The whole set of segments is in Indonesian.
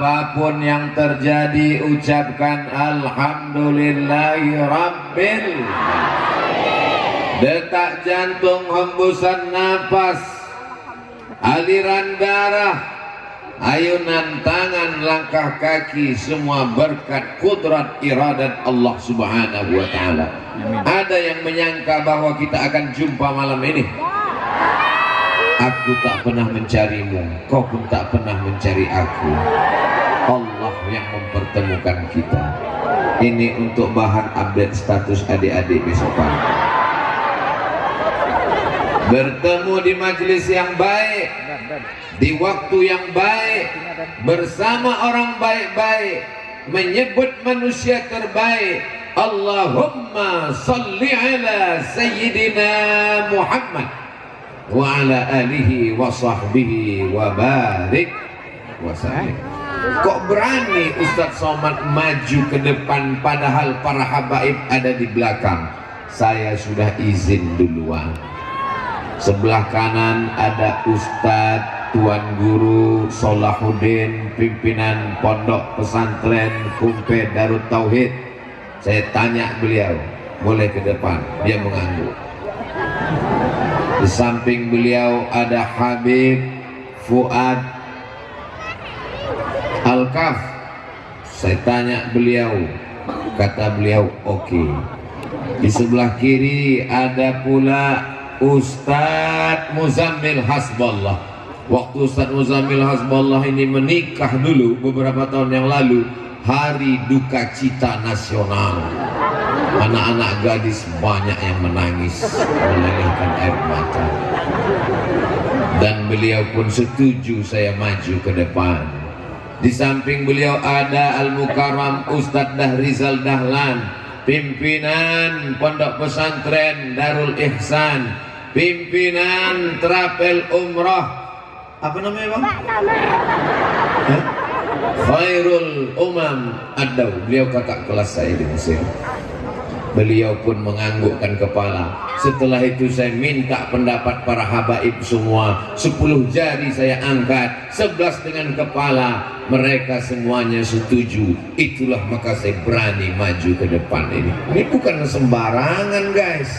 Apapun yang terjadi, ucapkan alhamdulillahirabbil. Detak jantung, hembusan napas, aliran darah, ayunan tangan, langkah kaki, semua berkat kudrat iradat Allah Subhanahu wa ta'ala. Ada yang menyangka bahwa kita akan jumpa malam ini. Aku tak pernah mencarimu, kau pun tak pernah mencari aku. Allah yang mempertemukan kita. Ini untuk bahan update status adik-adik besok pagi. Bertemu di majelis yang baik, di waktu yang baik, bersama orang baik-baik, menyebut manusia terbaik. Allahumma salli ala Sayyidina Muhammad wa ala alihi wa sahbihi wa barik wa sallim. Kok berani Ustadz Somad maju ke depan padahal para habaib ada di belakang? Saya sudah izin duluan. Sebelah kanan ada Ustadz Tuan Guru Solahuddin, pimpinan Pondok Pesantren Kumpe Darut Tauhid. Saya tanya beliau, boleh ke depan? Dia mengangguk. Di samping beliau ada Habib Fuad Al-Kaf. Saya tanya beliau, kata beliau oke. Di sebelah kiri ada pula Ustadz Muzammil Hasballah. Waktu Ustadz Muzammil Hasballah ini menikah dulu beberapa tahun yang lalu, hari duka cita nasional. Anak-anak gadis banyak yang menangis, melelehkan air mata. Dan beliau pun setuju saya maju ke depan. Di samping beliau ada Al-Mukarram Ustadz Dahrizal Dahlan, pimpinan Pondok Pesantren Darul Ihsan, pimpinan Trapel Umrah. Apa namanya bang? Khairul Umam Ad-Daw. Beliau kakak kelas saya di Mesir. Beliau pun menganggukkan kepala. Setelah itu saya minta pendapat para habaib semua. 10 jari saya angkat, 11 dengan kepala. Mereka semuanya setuju. Itulah maka saya berani maju ke depan ini. Ini bukan sembarangan guys.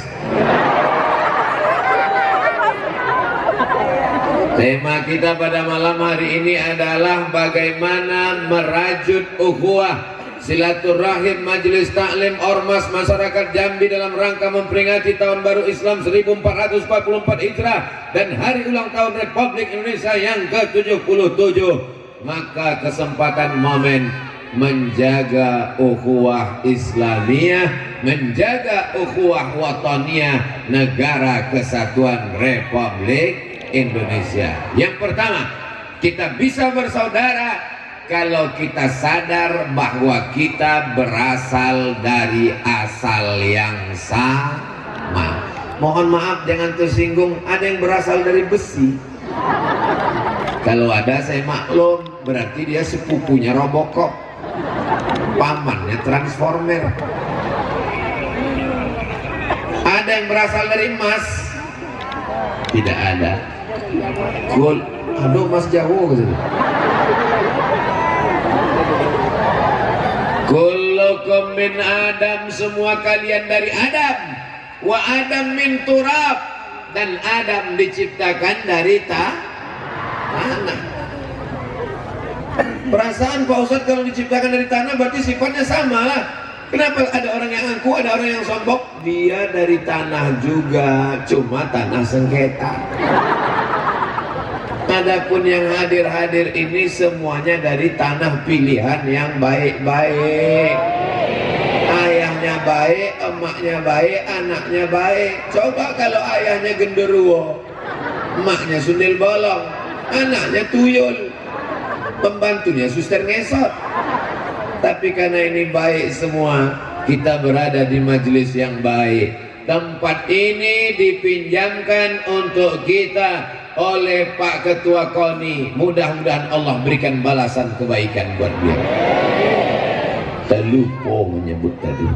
Tema kita pada malam hari ini adalah bagaimana merajut ukhuwah, silaturahim majelis taklim ormas masyarakat Jambi dalam rangka memperingati tahun baru Islam 1444 Hijrah dan hari ulang tahun Republik Indonesia yang ke-77. Maka kesempatan momen menjaga ukhuwah Islamiyah, menjaga ukhuwah wataniyah, negara kesatuan Republik Indonesia. Yang pertama, kita bisa bersaudara kalau kita sadar bahwa kita berasal dari asal yang sama. Mohon maaf jangan tersinggung, ada yang berasal dari besi. Kalau ada saya maklum, berarti dia sepupunya Robocop, pamannya Transformer. Ada yang berasal dari emas? Tidak ada. Gold, aduh mas jauh gitu. Kullukum min Adam, semua kalian dari Adam. Wa Adam min turab, dan Adam diciptakan dari tanah. Perasaan Pak Ustadz kalau diciptakan dari tanah berarti sifatnya sama lah. Kenapa ada orang yang angkuh, ada orang yang sombong? Dia dari tanah juga, cuma tanah sengketa. Adapun yang hadir-hadir ini semuanya dari tanah pilihan yang baik-baik. Ayahnya baik, emaknya baik, anaknya baik. Coba kalau ayahnya genderuwo, emaknya sundel bolong, anaknya tuyul, pembantunya suster ngesot. Tapi karena ini baik semua, kita berada di majelis yang baik. Tempat ini dipinjamkan untuk kita oleh Pak Ketua KONI. Mudah-mudahan Allah berikan balasan kebaikan buat dia. Terlupa menyebut tadi,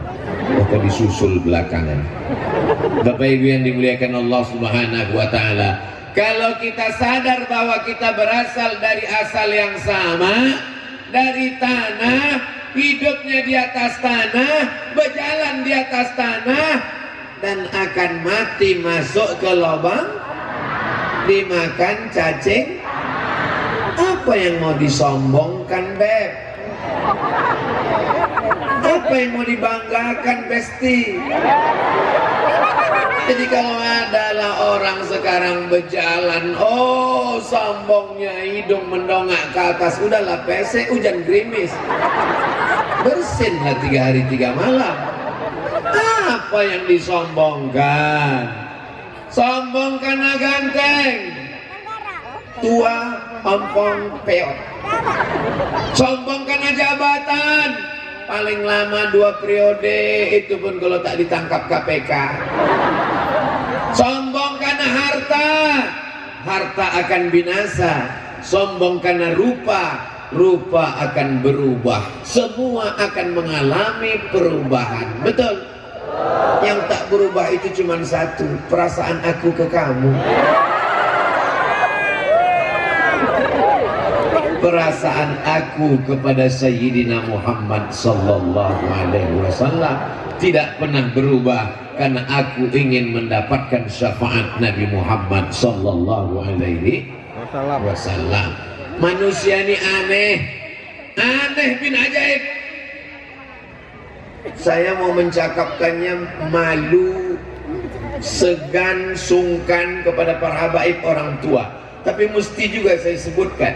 maka disusul belakangan. Bapak Ibu yang dimuliakan Allah Subhanahu wa ta'ala, kalau kita sadar bahwa kita berasal dari asal yang sama, dari tanah, hidupnya di atas tanah, berjalan di atas tanah, dan akan mati masuk ke lubang, dimakan cacing. Apa yang mau disombongkan, Beb? Apa yang mau dibanggakan, Besti? Jadi kalau adalah orang sekarang berjalan, oh sombongnya, hidung mendongak ke atas, udahlah pesek, hujan gerimis, bersinlah 3 hari 3 malam. Apa yang disombongkan? Sombong karena ganteng, tua, ompong, peot. Sombong karena jabatan, paling lama 2 periode, itu pun kalau tak ditangkap KPK. Sombong karena harta, harta akan binasa. Sombong karena rupa, rupa akan berubah. Semua akan mengalami perubahan. Betul? Yang tak berubah itu cuma satu, perasaan aku ke kamu. Perasaan aku kepada Sayyidina Muhammad sallallahu alaihi wasallam tidak pernah berubah, karena aku ingin mendapatkan syafaat Nabi Muhammad sallallahu alaihi wasallam. Manusia ini aneh, aneh bin ajaib. Saya mau mencakapkannya malu, segan, sungkan kepada para habaib orang tua, tapi mesti juga saya sebutkan.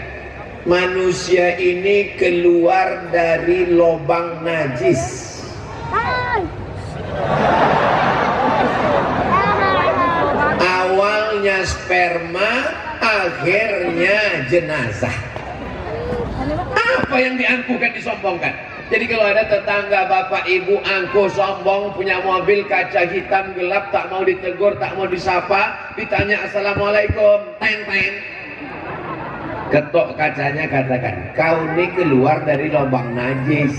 Manusia ini keluar dari lubang najis. Awalnya sperma, akhirnya jenazah. Apa yang diangkuhkan, disombongkan? Jadi kalau ada tetangga bapak ibu angkuh sombong, punya mobil kaca hitam gelap, tak mau ditegur, tak mau disapa, ditanya assalamualaikum, teng teng, ketok kacanya, katakan, kau ini keluar dari lubang najis.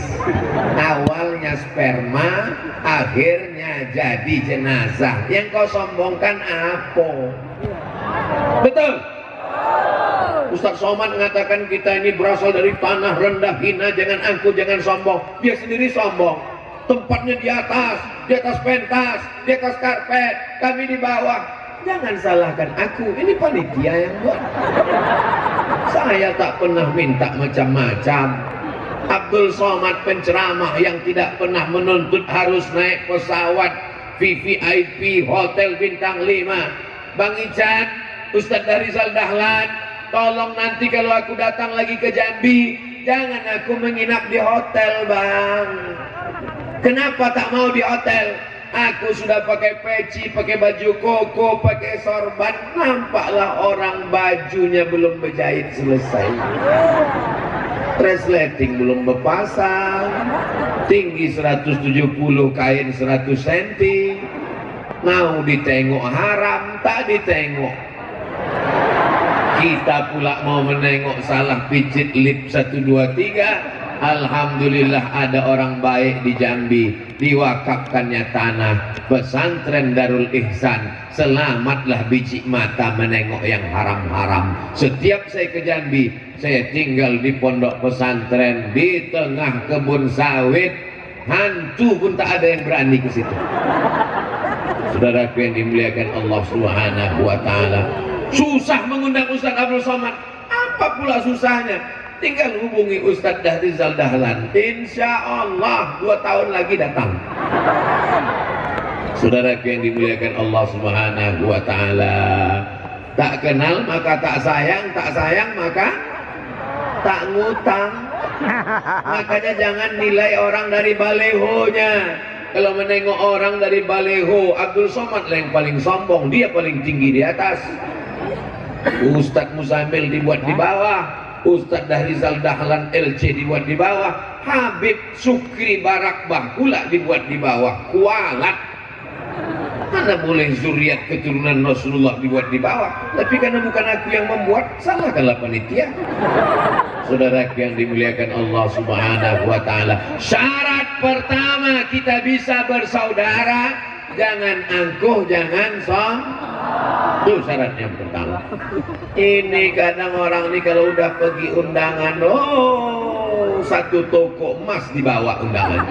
Awalnya sperma, akhirnya jadi jenazah. Yang kau sombongkan apa? Betul? Ustaz Somad mengatakan kita ini berasal dari tanah rendah hina, jangan angkuh, jangan sombong. Dia sendiri sombong. Tempatnya di atas pentas, di atas karpet, kami di bawah. Jangan salahkan aku, ini panitia yang buat. Saya tak pernah minta macam-macam. Abdul Somad penceramah yang tidak pernah menuntut harus naik pesawat VVIP hotel bintang 5. Bang Ican, Ustadz Rizal Dahlan, tolong nanti kalau aku datang lagi ke Jambi, jangan aku menginap di hotel, Bang. Kenapa tak mau di hotel? Aku sudah pakai peci, pakai baju koko, pakai sorban, nampaklah orang bajunya belum berjahit selesai, resleting belum berpasang, tinggi 170, kain 100 cm, mau ditengok haram, tak ditengok. Kita pula mau menengok, salah pijit lip 1, 2, 3. Alhamdulillah ada orang baik di Jambi, diwakafkannya tanah pesantren Darul Ihsan. Selamatlah biji mata menengok yang haram-haram. Setiap saya ke Jambi, saya tinggal di pondok pesantren di tengah kebun sawit, hantu pun tak ada yang berani ke situ. Saudaraku yang dimuliakan Allah Subhanahu wa taala, susah mengundang Ustaz Abdul Somad. Apa pula susahnya? Tinggal hubungi Ustadz Rizal Dahlan, insya Allah 2 tahun lagi datang. Saudaraku yang dimuliakan Allah Subhanahu wa taala, tak kenal maka tak sayang, tak sayang maka tak ngutang. Makanya jangan nilai orang dari balehonya. Kalau menengok orang dari baleho, Abdul Somad yang paling sombong, dia paling tinggi di atas. Ustadz Muzamil dibuat di bawah, Ustadz Rizal Dahlan LC dibuat di bawah, Habib Sukri Barakbah pula dibuat di bawah. Kualat, mana boleh zuriat keturunan Rasulullah dibuat di bawah. Tapi karena bukan aku yang membuat, salahkanlah panitia. Saudara yang dimuliakan Allah Subhanahu wa taala, syarat pertama kita bisa bersaudara, jangan angkuh, jangan sombong. Itu syarat yang pertama. Ini kadang orang ini kalau udah pergi undangan, oh satu toko emas dibawa undangan.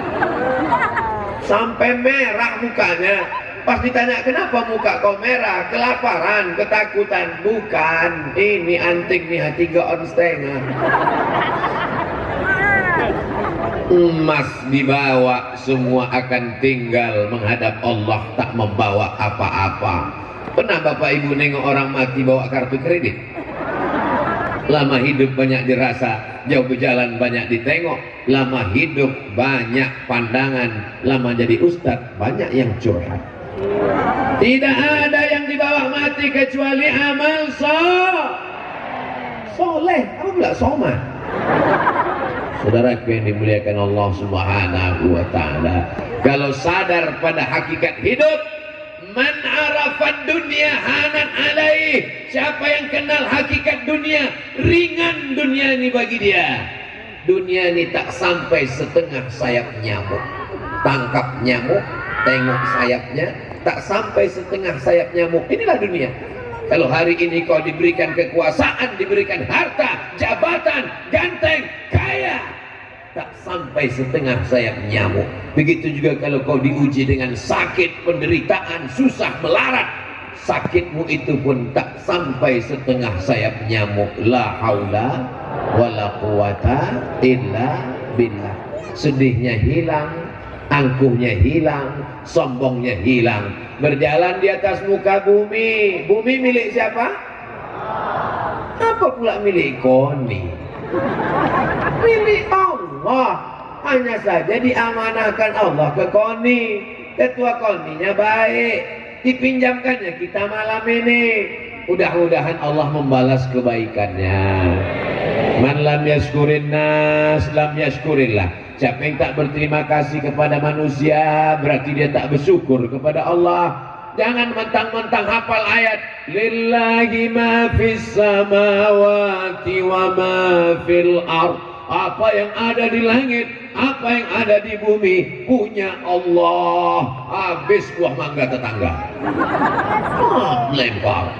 Sampai merah mukanya. Pas ditanya kenapa muka kau merah, kelaparan, ketakutan. Bukan, ini anting nih 3,5 ons. Emas dibawa, semua akan tinggal menghadap Allah, tak membawa apa-apa. Pernah Bapak Ibu nengok orang mati bawa kartu kredit? Lama hidup banyak dirasa, jauh berjalan banyak ditengok. Lama hidup banyak pandangan, lama jadi ustadz banyak yang curhat. Tidak ada yang dibawa mati kecuali amal soleh. Apa pula somah? Saudaraku yang dimuliakan Allah Subhanahu wa ta'ala, kalau sadar pada hakikat hidup, man arafad dunia hanan alaih, siapa yang kenal hakikat dunia, ringan dunia ini bagi dia. Dunia ini tak sampai setengah sayap nyamuk. Tangkap nyamuk, tengok sayapnya, tak sampai setengah sayap nyamuk. Inilah dunia. Kalau hari ini kau diberikan kekuasaan, diberikan harta, jabatan, ganteng, kaya, tak sampai setengah sayap nyamuk. Begitu juga kalau kau diuji dengan sakit, penderitaan, susah, melarat, sakitmu itu pun tak sampai setengah sayap nyamuk. La haula wala quwata illa billah. Sedihnya hilang, angkuhnya hilang, sombongnya hilang. Berjalan di atas muka bumi. Bumi milik siapa? Apa pula milik koni? Milik Allah. Hanya saja diamanahkan Allah ke koni. Ketua koninya baik, dipinjamkannya kita malam ini. Mudah-mudahan Allah membalas kebaikannya. Man lam yashkurin nas lam yashkurillah. Siapa yang tak berterima kasih kepada manusia, berarti dia tak bersyukur kepada Allah. Jangan mentang-mentang hafal ayat lillahi ma fis samawati wa ma fil ardh. Apa yang ada di langit, apa yang ada di bumi punya Allah. Habis buah mangga tetangga. Lempar.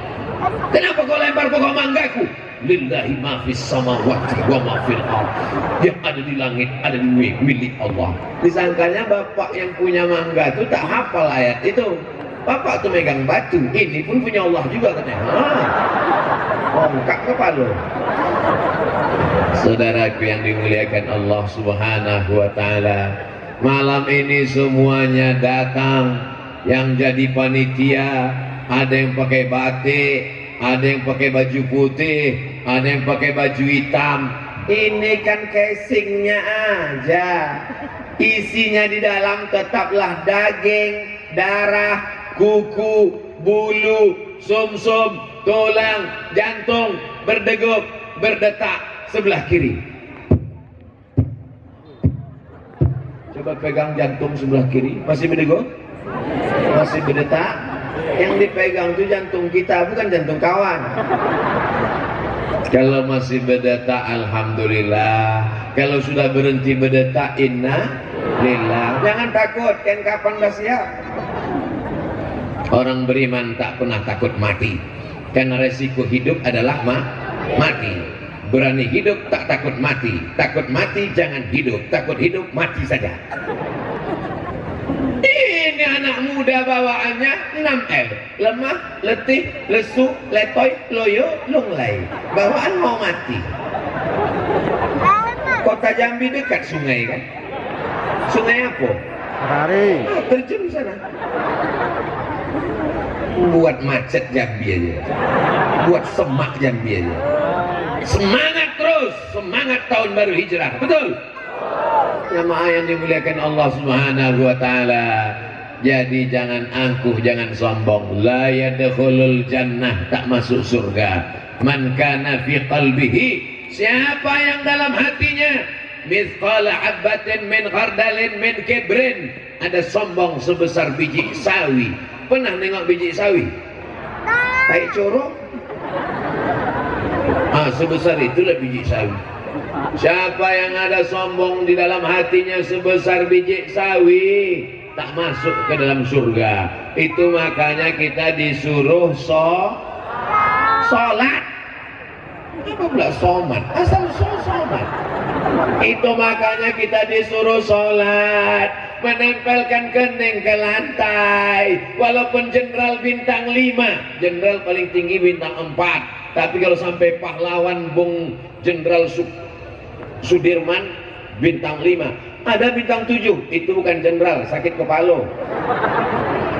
Kenapa kau lempar pokok manggaku? Lillahi ma fis samawati wa ma fil ardh. Yang ada di langit, ada di bumi, milik Allah. Disangkanya bapak yang punya mangga itu tak hafal ayat itu. Bapak tuh megang batu, ini pun punya Allah juga katanya. Bongkak kepala. Saudaraku yang dimuliakan Allah Subhanahu wa ta'ala, malam ini semuanya datang. Yang jadi panitia, ada yang pakai batik, ada yang pakai baju putih, ada yang pakai baju hitam. Ini kan casingnya aja, isinya di dalam tetaplah daging, darah, kuku, bulu, sumsum, tulang, jantung, berdegup, berdetak. Sebelah kiri, coba pegang jantung sebelah kiri, masih berdegup, masih berdetak. Yang dipegang itu jantung kita, bukan jantung kawan. Kalau masih berdetak, alhamdulillah. Kalau sudah berhenti berdetak, inna lillah. Jangan takut, kan kapan dah siap. Orang beriman tak pernah takut mati, karena resiko hidup adalah mati. Berani hidup tak takut mati. Takut mati jangan hidup. Takut hidup mati saja. Ini anak muda bawaannya 6L. Lemah, letih, lesu, letoy, loyo, lunglai. Bawaan mau mati. Kota Jambi dekat sungai kan? Sungai apa? Hari. Terjun sana. Buat macet Jambi aja. Buat semak Jambi aja. Semangat terus, semangat tahun baru hijrah, betul? Jamaah yang dimuliakan Allah Subhanahu wa ta'ala. Jadi jangan angkuh, jangan sombong. La yadkhulul jannah, tak masuk surga. Man kana fi qalbihi, siapa yang dalam hatinya mithqala habbatin min khardalin min kibrin, ada sombong sebesar biji sawi. Pernah nengok biji sawi? Tai corong. Sebesar itulah biji sawi. Siapa yang ada sombong di dalam hatinya sebesar biji sawi, tak masuk ke dalam surga. Itu makanya kita disuruh sholat. Apa pula somat? Asal somat. Itu makanya kita disuruh sholat menempelkan kening ke lantai. Walaupun jenderal bintang 5, jenderal paling tinggi bintang 4. Tapi kalau sampai pahlawan Bung Jenderal Sudirman bintang 5, ada bintang 7, itu bukan jenderal, sakit kepala.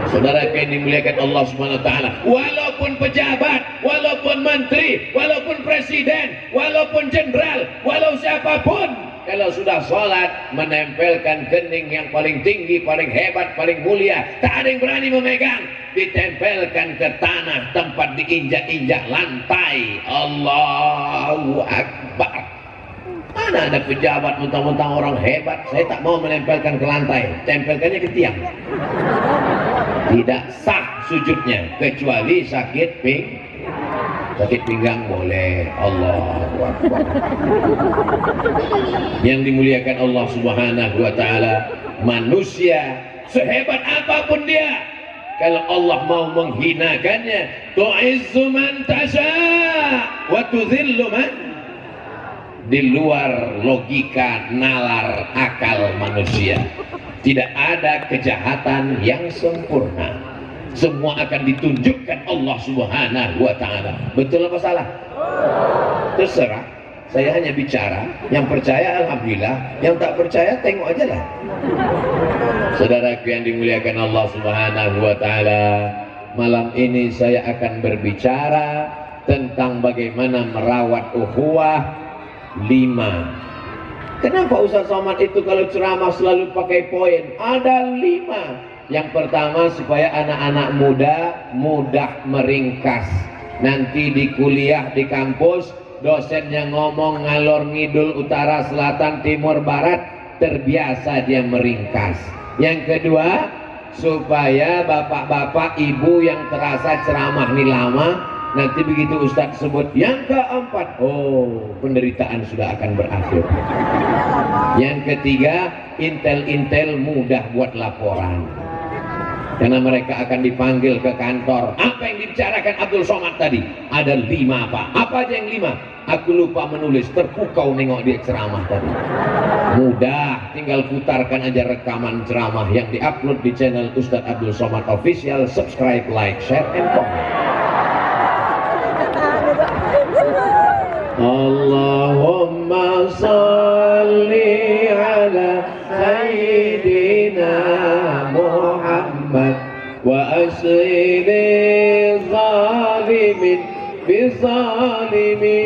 Saudara yang dimuliakan Allah Subhanahu wa taala, walaupun pejabat, walaupun menteri, walaupun presiden, walaupun jenderal, walau siapapun, kalau sudah sholat menempelkan kening yang paling tinggi, paling hebat, paling mulia, tak ada yang berani memegang, ditempelkan ke tanah tempat diinjak-injak lantai. Allahu Akbar. Mana ada pejabat mentang-mentang orang hebat, saya tak mau menempelkan ke lantai, tempelkannya ke tiang. Tidak sah sujudnya kecuali sakit pinggang boleh. Allahu Akbar. Yang dimuliakan Allah Subhanahu wa taala, manusia sehebat apapun dia, kalau Allah mau menghinakannya, tu'izzu man tasha wa tudhillu man, di luar logika nalar akal manusia. Tidak ada kejahatan yang sempurna. Semua akan ditunjukkan Allah Subhanahu wa taala. Betul apa salah? Terserah. Saya hanya bicara. Yang percaya alhamdulillah, yang tak percaya tengok aja lah. Saudaraku yang dimuliakan Allah Subhanahu wa taala, malam ini saya akan berbicara tentang bagaimana merawat ukhuwah 5. Kenapa Ustaz Somad itu kalau ceramah selalu pakai poin? Ada 5. Yang pertama, supaya anak-anak muda mudah meringkas. Nanti di kuliah, di kampus, dosennya ngomong ngalor ngidul, utara, selatan, timur, barat, terbiasa dia meringkas. Yang kedua, supaya bapak-bapak, ibu yang terasa ceramah ini lama, nanti begitu Ustadz sebut yang keempat, oh, penderitaan sudah akan berakhir. Yang ketiga, intel-intel mudah buat laporan, karena mereka akan dipanggil ke kantor. Apa yang dibicarakan Abdul Somad tadi? Ada 5 apa? Apa aja yang 5? Aku lupa menulis, terpukau nengok dia ceramah tadi. Mudah, tinggal putarkan aja rekaman ceramah yang diupload di channel Ustadz Abdul Somad Official. Subscribe, like, share, and comment. Allahumma salli ala Sayyidina Muhammad wa asli zalimin bizalimin.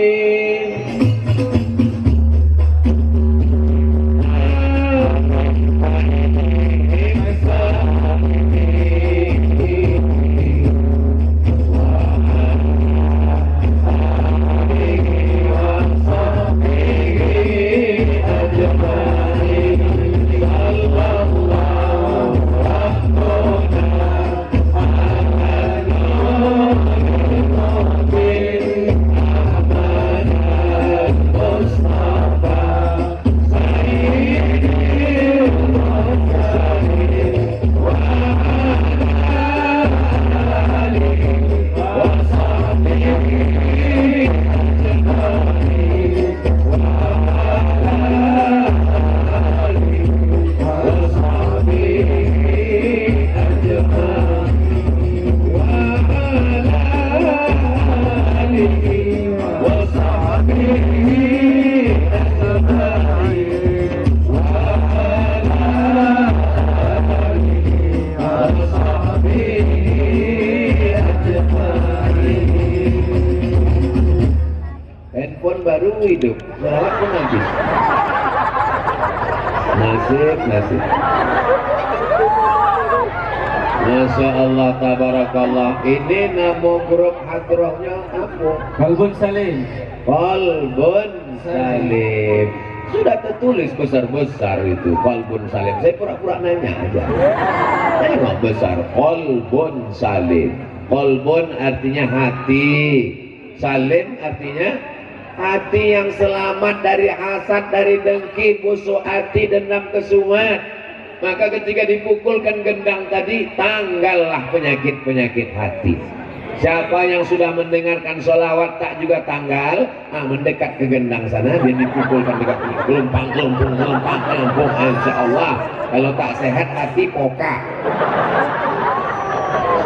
Handphone baru hidup, selawat pun habis. Nasib. Masya Allah, tabarakallah. Ini nama grup hadrohnya apa? Qalbun Salim. Qalbun Salim. Sudah tertulis besar-besar itu, Qalbun Salim. Saya pura-pura nanya aja. Tengok besar, Qalbun Salim. Qalbun artinya hati, Salim artinya hati yang selamat dari hasad, dari dengki, busuk hati, dendam, kesumat. Maka ketika dipukulkan gendang tadi, tanggallah penyakit-penyakit hati. Siapa yang sudah mendengarkan sholawat tak juga tanggal, mendekat ke gendang sana, dia dipukulkan dekat gelompang, insya Allah. Kalau tak sehat hati poka.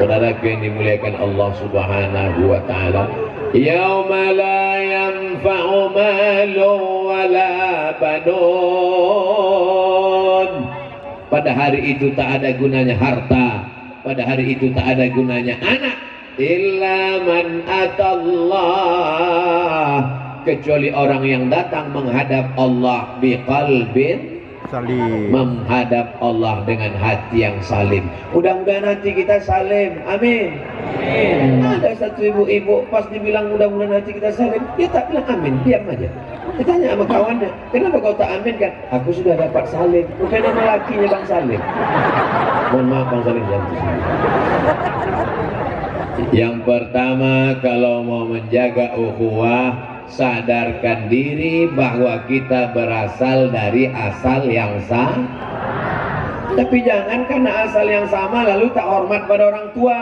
Saudaraku yang dimuliakan Allah Subhanahu wa Ta'ala, yauma la yanfa'u malun wala banun. Pada hari itu tak ada gunanya harta, pada hari itu tak ada gunanya anak, illa man atallah, kecuali orang yang datang menghadap Allah biqalbin salim, menghadap Allah dengan hati yang salim. Mudah-mudahan hati kita salim, amin. Ada satu ibu-ibu pas dibilang mudah-mudahan hati kita salim, dia tak bilang amin, diam aja. Ditanya sama kawannya, kenapa kau tak amin? Kan aku sudah dapat salim. Bukan nama lakinya Bang Salim. Mohon maaf Bang Salim, jangan di sini. Yang pertama, kalau mau menjaga ukhuwah, sadarkan diri bahwa kita berasal dari asal yang sama. Tapi jangan karena asal yang sama lalu tak hormat pada orang tua.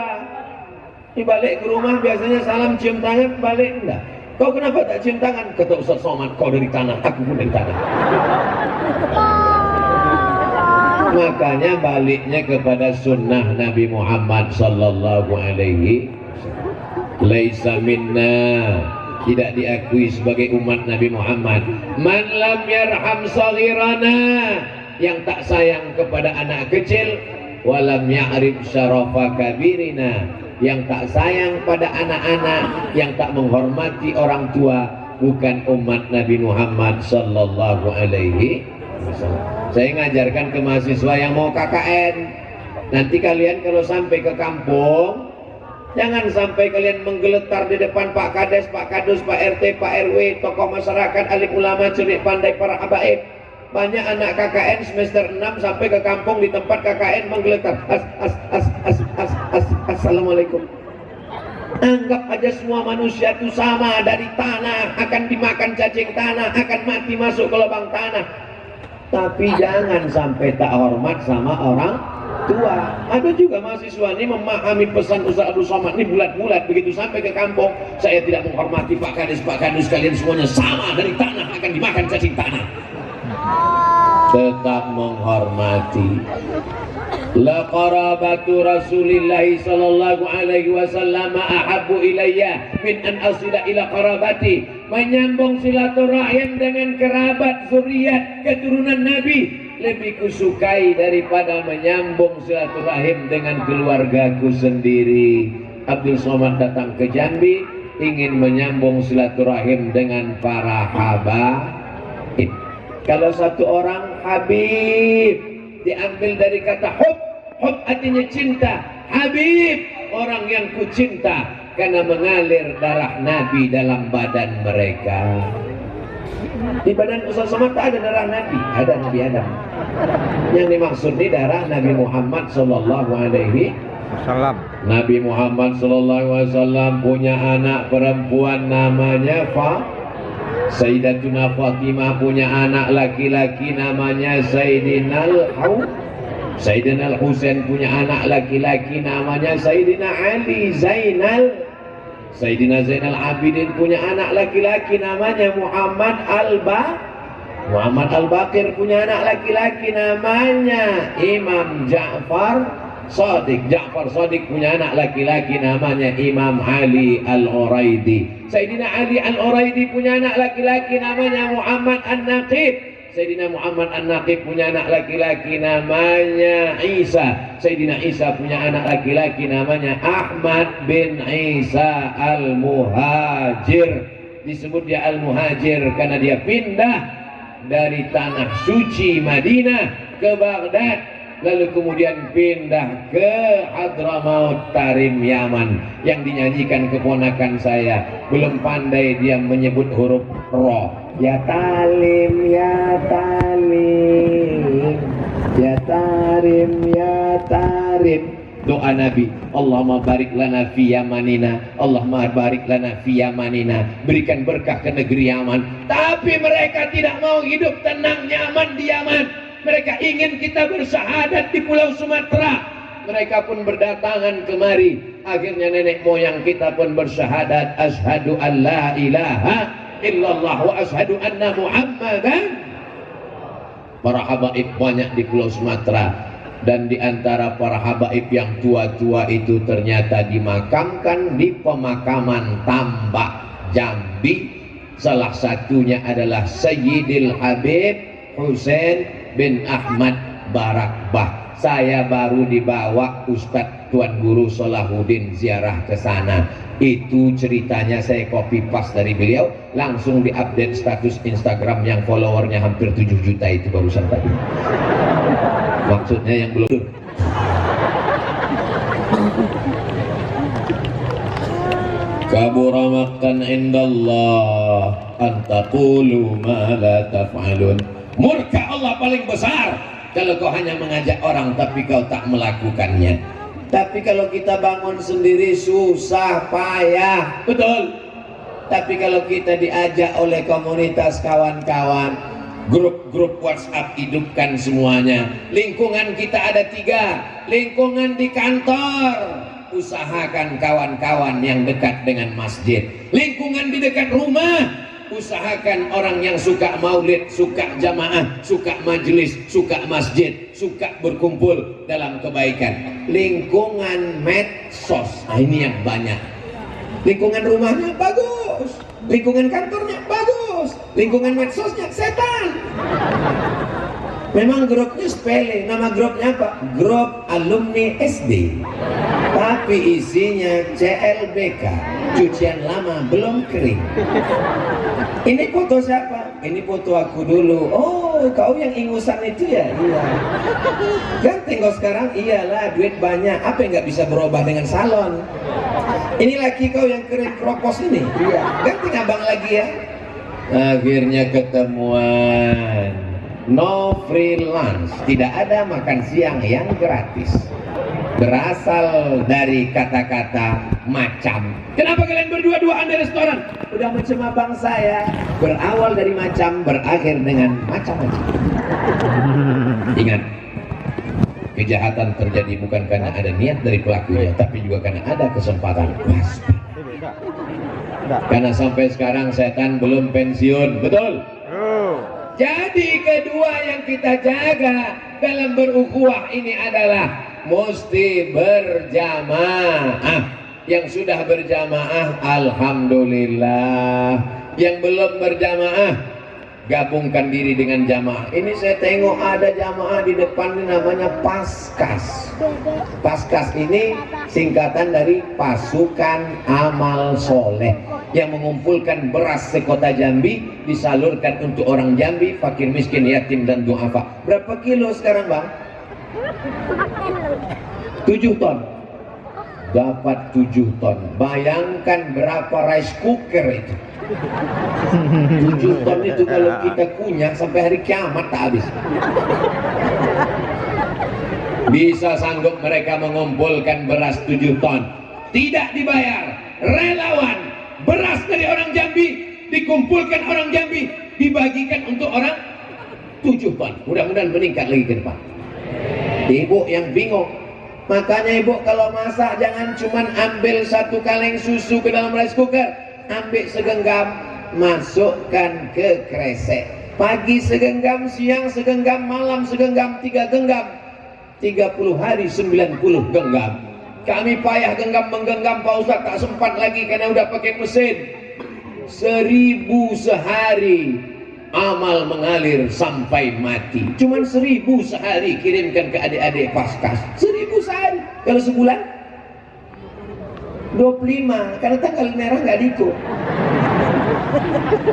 Di balik ke rumah biasanya salam cium tangan, balik enggak. Kau kenapa tak cium tangan? Kata Ustaz Somad, kau dari tanah, aku pun dari tanah. Makanya baliknya kepada sunnah Nabi Muhammad sallallahu alaihi wasallam. Laisa minna, tidak diakui sebagai umat Nabi Muhammad, man lam yarham saghirana, yang tak sayang kepada anak kecil, walam ya'rif syarafa kabirina, yang tak sayang pada anak-anak, yang tak menghormati orang tua, bukan umat Nabi Muhammad sallallahu alaihi wasallam. Saya ngajarkan ke mahasiswa yang mau KKN, nanti kalian kalau sampai ke kampung, jangan sampai kalian menggeletar di depan Pak Kades, Pak Kadus, Pak RT, Pak RW, tokoh masyarakat, alim ulama, cerdik pandai, para habaib. Banyak anak KKN semester 6 sampai ke kampung di tempat KKN menggeletar. Assalamualaikum. Anggap aja semua manusia itu sama, dari tanah, akan dimakan cacing tanah, akan mati masuk ke lubang tanah. Tapi jangan sampai tak hormat sama orang tua. Ada juga mahasiswa ini memahami pesan Ustaz Abdul Somad ini bulat-bulat, begitu sampai ke kampung, saya tidak menghormati Pak Kades, Pak Kadus, kalian semuanya sama, dari tanah, akan dimakan cacing tanah. Tetap menghormati. La qarabatu Rasulillah sallallahu alaihi wasallam ahabbu ilayya min an asila ila qarabati. Menyambung silaturahim dengan kerabat zuriat keturunan Nabi lebih kusukai daripada menyambung silaturahim dengan keluargaku sendiri. Abdul Somad datang ke Jambi ingin menyambung silaturahim dengan para habaib. Kalau satu orang habib diambil dari kata hub, hub artinya cinta, habib orang yang ku cinta, karena mengalir darah Nabi dalam badan mereka. Di badan Ustaz Somad tak ada darah Nabi, ada Nabi Adam. Yang dimaksud ini darah Nabi Muhammad sallallahu alaihi wasallam. Nabi Muhammad sallallahu alaihi wasallam punya anak perempuan namanya Sayyidatuna Fatimah, punya anak laki-laki namanya Sayyidina Al-Husain, punya anak laki-laki namanya Sayyidina Ali Sayyidina Zainal Abidin, punya anak laki-laki namanya Muhammad Al-Baqir, punya anak laki-laki namanya Imam Ja'far Sadiq, punya anak laki-laki namanya Imam Ali Al-Uraidi. Sayyidina Ali Al-Uraidi punya anak laki-laki namanya Muhammad An-Naqib. Sayyidina Muhammad An-Naqib punya anak laki-laki namanya Isa. Sayyidina Isa punya anak laki-laki namanya Ahmad bin Isa Al-Muhajir. Disebut dia Al-Muhajir karena dia pindah dari tanah suci Madinah ke Baghdad, lalu kemudian pindah ke Hadramaut Tarim Yaman, yang dinyanyikan keponakan saya. Belum pandai dia menyebut huruf Ro. Ya Talim, ya Talim, ya Tarim, ya Tarim. Doa Nabi, Allahumma barik lana fi Yamanina, Allahumma barik lana fi Yamanina, berikan berkah ke negeri Yaman. Tapi mereka tidak mau hidup tenang nyaman di Yaman. Mereka ingin kita bersahadat di Pulau Sumatera. Mereka pun berdatangan kemari. Akhirnya nenek moyang kita pun bersyahadat, asyhadu an la ilaha illallah wa asyhadu anna Muhammadan. Para habaib banyak di Pulau Sumatera, dan di antara para habaib yang tua-tua itu ternyata dimakamkan di pemakaman Tambak, Jambi. Salah satunya adalah Sayyidil Habib Husain bin Ahmad Barakbah. Saya baru dibawa Ustadz Tuan Guru Salahuddin ziarah ke sana. Itu ceritanya saya copy paste dari beliau, langsung diupdate status Instagram yang followernya hampir 7 juta itu barusan tadi. Maksudnya yang belum. Kabura maqtan indallah an taqulu ma la taf'alun. Murka Allah paling besar kalau kau hanya mengajak orang tapi kau tak melakukannya. Tapi kalau kita bangun sendiri susah payah, betul. Tapi kalau kita diajak oleh komunitas kawan-kawan, grup-grup WhatsApp, hidupkan semuanya. Lingkungan kita ada 3, lingkungan di kantor, usahakan kawan-kawan yang dekat dengan masjid. Lingkungan di dekat rumah, usahakan orang yang suka maulid, suka jamaah, suka majelis, suka masjid, suka berkumpul dalam kebaikan. Lingkungan medsos, nah ini yang banyak. Lingkungan rumahnya bagus, lingkungan kantornya bagus, lingkungan medsosnya setan. Memang grupnya sepele, nama grupnya apa? Grup alumni SD, tapi isinya CLBK, cucian lama belum kering. Ini foto siapa? Ini foto aku dulu. Oh, kau yang ingusan itu ya? Iya. Ganteng kau sekarang? Iyalah, duit banyak. Apa yang nggak bisa berubah dengan salon? Ini laki kau yang keren kropos ini? Iya. Ganteng abang lagi ya? Akhirnya ketemuan. No free lunch. Tidak ada makan siang yang gratis. Berasal dari kata-kata macam. Kenapa kalian berdua-duaan di restoran? Udah macam abang saya. Berawal dari macam, berakhir dengan macam-macam. Ingat, kejahatan terjadi bukan karena ada niat dari pelakunya, tapi juga karena ada kesempatan. Karena sampai sekarang setan belum pensiun, betul? Jadi kedua yang kita jaga dalam berukhuwah ini adalah mesti berjamaah. Yang sudah berjamaah, alhamdulillah. Yang belum berjamaah, gabungkan diri dengan jamaah. Ini saya tengok ada jamaah di depan ini namanya Paskas. Paskas ini singkatan dari Pasukan Amal Soleh, yang mengumpulkan beras sekota Jambi, disalurkan untuk orang Jambi, fakir miskin, yatim dan duafa. Berapa kilo sekarang bang? 7 ton. Dapat 7 ton. Bayangkan berapa rice cooker itu. 7 ton itu kalau kita kunyah sampai hari kiamat tak habis. Bisa sanggup mereka mengumpulkan beras 7 ton, tidak dibayar, relawan. Beras dari orang Jambi dikumpulkan orang Jambi, dibagikan untuk orang 7 ton. Mudah-mudahan meningkat lagi ke depan. Ibu yang bingung, makanya ibu kalau masak jangan cuman ambil 1 kaleng susu ke dalam rice cooker, ambil segenggam, masukkan ke kresek. Pagi segenggam, siang segenggam, malam segenggam, 3 genggam. 30 hari 90 genggam. Kami payah genggam menggenggam Pak Ustaz, tak sempat lagi karena udah pakai mesin. 1000 sehari amal mengalir sampai mati. Cuman 1000 sehari kirimkan ke adik-adik Paskas. 1000 sehari. Kalau sebulan 25, karena tanggal merah nggak diikut.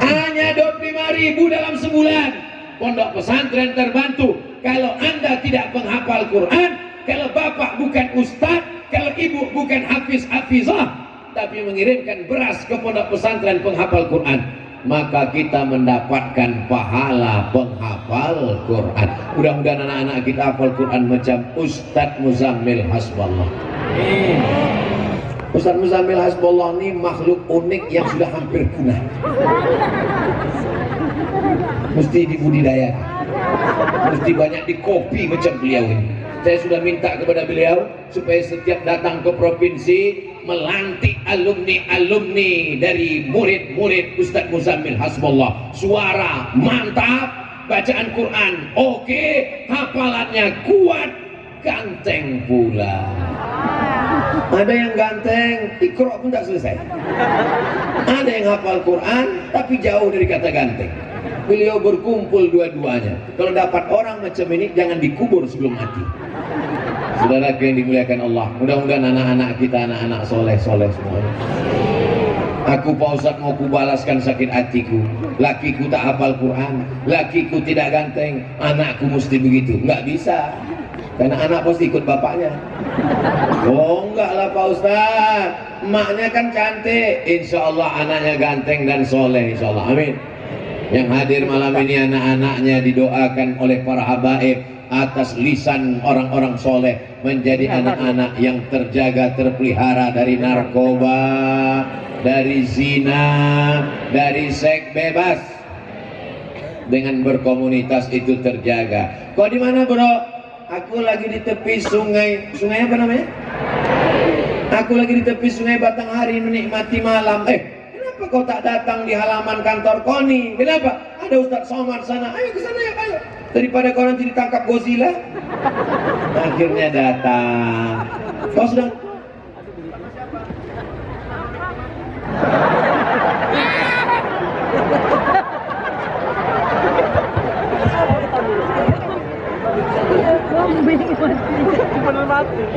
Hanya 25.000 dalam sebulan. Pondok pesantren terbantu. Kalau anda tidak penghafal Quran, kalau bapak bukan ustadz, kalau ibu bukan hafiz-hafizah, tapi mengirimkan beras ke pondok pesantren penghafal Quran, maka kita mendapatkan pahala penghafal Quran. Mudah-mudahan anak-anak kita hafal Quran macam Ustadz Muzammil Hasballah. Ustadz Muzammil Hasballah ini makhluk unik yang sudah hampir punah. Mesti dibudidayakan, mesti banyak dikopi macam beliau ini. Saya sudah minta kepada beliau supaya setiap datang ke provinsi melantik alumni dari murid-murid Ustadz Muzammil Hasbullah. Suara mantap, bacaan Quran oke, hafalannya kuat, ganteng pula. Ada yang ganteng, Iqra pun tak selesai. Ada yang hafal Quran tapi jauh dari kata ganteng. Beliau berkumpul dua-duanya. Kalau dapat orang macam ini jangan dikubur sebelum mati. Saudara yang dimuliakan Allah, mudah-mudahan anak-anak kita anak-anak soleh-soleh semuanya. Aku Pak Ustadz mau kubalaskan sakit hatiku. Lakiku tak hafal Quran, lakiku tidak ganteng, anakku mesti begitu. Enggak bisa, karena anak pasti ikut bapaknya. Oh enggak lah Pak Ustadz, emaknya kan cantik, insya Allah anaknya ganteng dan soleh, insya Allah, amin. Yang hadir malam ini anak-anaknya didoakan oleh para habaib atas lisan orang-orang soleh menjadi anak-anak yang terjaga, terpelihara dari narkoba, dari zina, dari seks bebas. Dengan berkomunitas itu terjaga. Kau di mana bro? Aku lagi di tepi sungai. Sungai apa namanya? Aku lagi di tepi sungai Batanghari menikmati malam. Kenapa kau tak datang di halaman kantor KONI? Kenapa? Ada Ustadz Somad sana. Ayo ke sana ya, ayo. Daripada kau nanti ditangkap Godzilla. Akhirnya datang. Kau sedang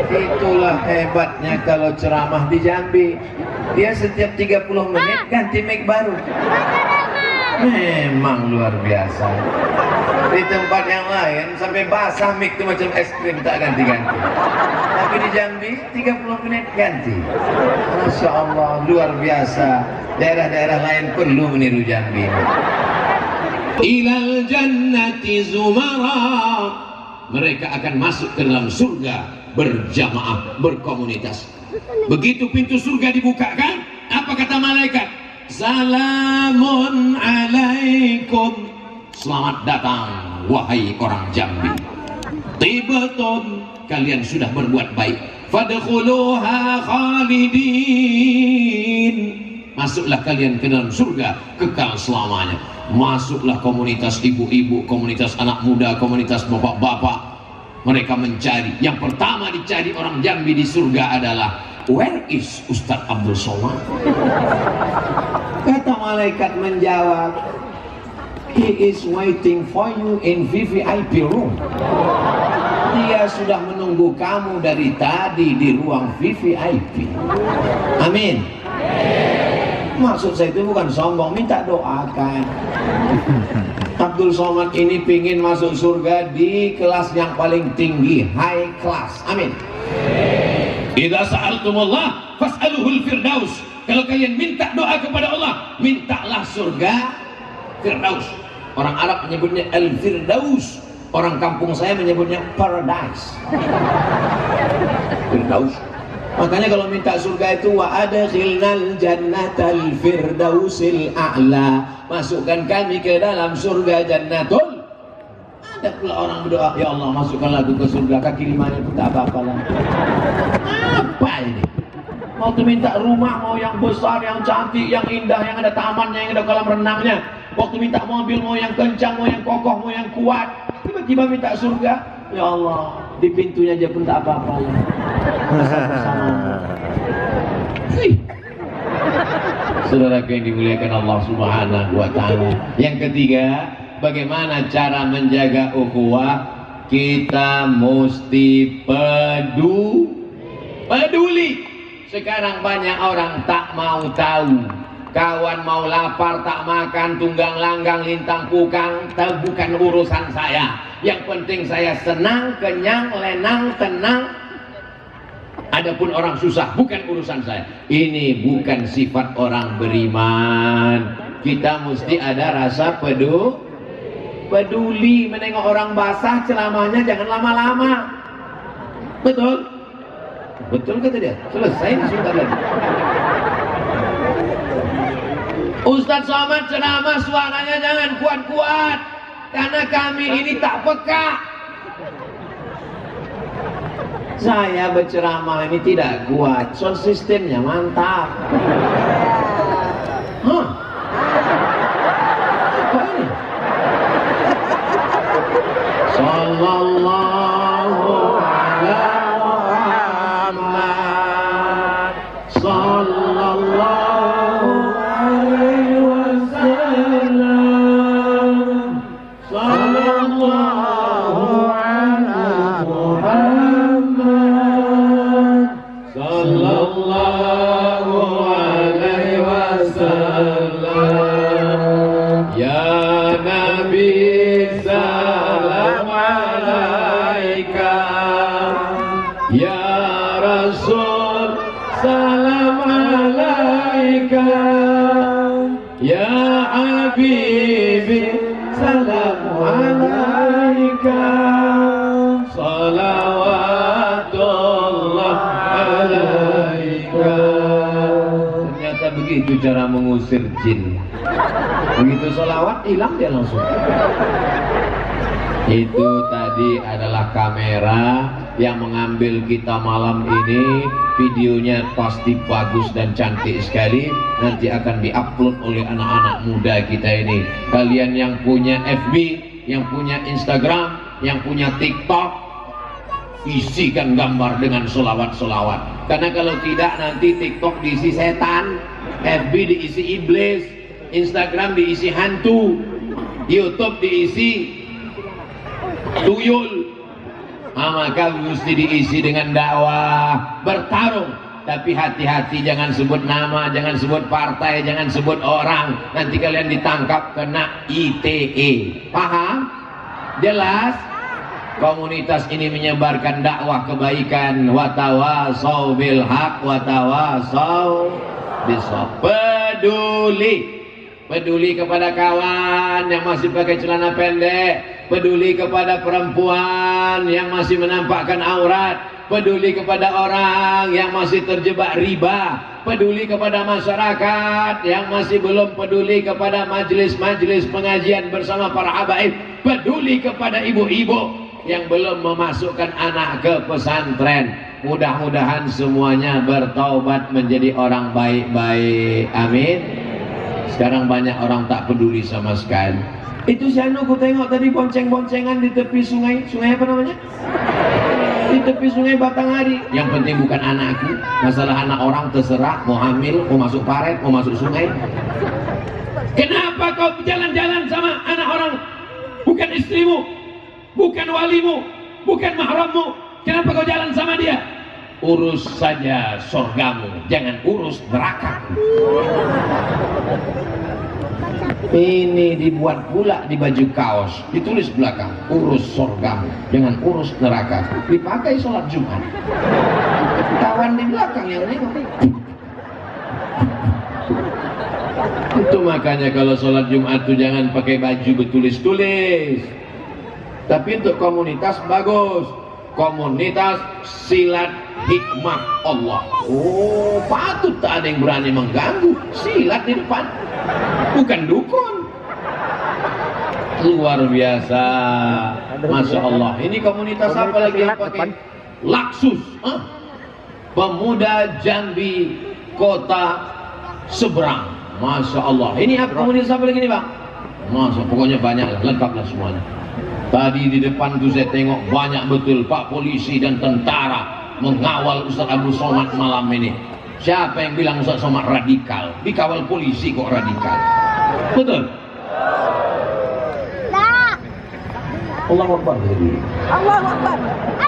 itulah hebatnya kalau ceramah di Jambi. Dia setiap 30 menit ganti mic baru. Memang luar biasa. Di tempat yang lain sampai basah mic itu macam es krim tak ganti-ganti. Tapi di Jambi 30 menit ganti. Masya Allah, luar biasa. Daerah-daerah lain perlu meniru Jambi. Ilal jannati zumara. Mereka akan masuk ke dalam surga berjamaah, berkomunitas. Begitu pintu surga dibukakan, apa kata malaikat? Salamun alaikum. Selamat datang wahai orang Jambi. Tibatum, kalian sudah berbuat baik. Fadkhuluha khalidin. Masuklah kalian ke dalam surga kekal selamanya. Masuklah komunitas ibu-ibu, komunitas anak muda, komunitas bapak-bapak. Mereka mencari, yang pertama dicari orang Jambi di surga adalah where is Ustadz Abdul Somad? Kata malaikat menjawab, he is waiting for you in VVIP room. Dia sudah menunggu kamu dari tadi di ruang VVIP. Amin. Maksud saya itu bukan sombong, minta doakan. Abdul Somad ini pingin masuk surga di kelas yang paling tinggi, high class. Amin. Idza sa'altumullah fas'aluhul firdaus. Kalau kalian minta doa kepada Allah, mintalah surga Firdaus. Orang Arab menyebutnya al-firdaus. Orang kampung saya menyebutnya paradise. Firdaus. Makanya kalau minta surga itu wa adkhilnal jannatal firdausil a'la. Masukkan kami ke dalam surga jannatul. Ada pula orang berdoa, ya Allah masukkanlah aku ke surga, kaki limanya pun tak apa-apa lah. Apa ini? Mau tuh minta rumah, mau yang besar, yang cantik, yang indah, yang ada tamannya, yang ada kolam renangnya. Waktu minta mobil, mau yang kencang, mau yang kokoh, mau yang kuat. Tiba-tiba minta surga, ya Allah di pintunya aja pun tak apa-apa lah. Saudara yang dimuliakan Allah Subhanahu wa Ta'ala. Yang ketiga, bagaimana cara menjaga ukhuwah? Kita mesti peduli. Sekarang banyak orang tak mau tahu. Kawan mau lapar tak makan, tunggang langgang lintang kukang, tahu bukan urusan saya. Yang penting saya senang, kenyang, lenang, tenang. Adapun orang susah bukan urusan saya. Ini bukan sifat orang beriman. Kita mesti ada rasa peduli. Menengok orang basah ceramahnya jangan lama-lama. Betul? Betul kata dia. Selesai sebentar lagi. Ustadz Somad ceramah suaranya jangan kuat-kuat, karena kami ini tak peka. Saya berceramah ini tidak kuat, sound systemnya mantap. Hah? Apa ini? Sallallahu ala Muhammad, sallallahu alaihi wasallam, sallallahu ala Muhammad, sallallahu alaihi wasallam. Ya Nabi salam alaika, ya Rasul salam alaika, ya Habibi salam alaika, salawatullah alaika. Ternyata begitu cara mengusir jin. Begitu sholawat hilang dia langsung. Itu tadi adalah kamera yang mengambil kita malam ini. Videonya pasti bagus dan cantik sekali. Nanti akan diupload oleh anak-anak muda kita ini. Kalian yang punya FB, yang punya Instagram, yang punya TikTok, isikan gambar dengan sholawat-sholawat. Karena kalau tidak nanti TikTok diisi setan, FB diisi iblis, Instagram diisi hantu, YouTube diisi tuyul. Maka mesti diisi dengan dakwah, bertarung. Tapi hati-hati, jangan sebut nama, jangan sebut partai, jangan sebut orang. Nanti kalian ditangkap kena ITE. Paham? Jelas? Komunitas ini menyebarkan dakwah kebaikan. Watawasau bil haq, watawasau bisawab. Peduli kepada kawan yang masih pakai celana pendek, peduli kepada perempuan yang masih menampakkan aurat, peduli kepada orang yang masih terjebak riba, peduli kepada masyarakat yang masih belum peduli kepada majelis-majelis pengajian bersama para habaib, peduli kepada ibu-ibu yang belum memasukkan anak ke pesantren. Mudah-mudahan semuanya bertaubat menjadi orang baik-baik. Amin. Sekarang banyak orang tak peduli sama sekali. Itu si Anu ku tengok tadi bonceng-boncengan di tepi sungai. Sungai apa namanya? Di tepi sungai Batanghari. Yang penting bukan anakku. Masalah anak orang terserah. Mau hamil, mau masuk paret, mau masuk sungai. Kenapa kau jalan-jalan sama anak orang? Bukan istrimu, bukan walimu, bukan mahrammu. Kenapa kau jalan sama dia? Urus saja surgamu, jangan urus nerakaku. Ini dibuat pula di baju kaos, ditulis belakang, urus surgamu, jangan urus neraka. Dipakai sholat Jumat. Kawan di belakang yang nengok. Itu makanya kalau sholat Jumat itu jangan pakai baju bertulis-tulis. Tapi untuk komunitas bagus. Komunitas silat hikmah Allah. Oh, patut tak ada yang berani mengganggu. Silat di depan, bukan dukun. Luar biasa, masya Allah. Ini komunitas apa lagi yang pakai? Laksus, Pemuda Jambi Kota Seberang. Masya Allah. Ini apa komunitas apa lagi nih bang? Masya, pokoknya banyak lah, lengkap lah semuanya. Tadi di depan tuh saya tengok banyak betul Pak polisi dan tentara mengawal Ustaz Abdul Somad malam ini. Siapa yang bilang Ustaz Somad radikal? Dikawal polisi kok radikal? Betul? Allahu Akbar. Allahu Akbar.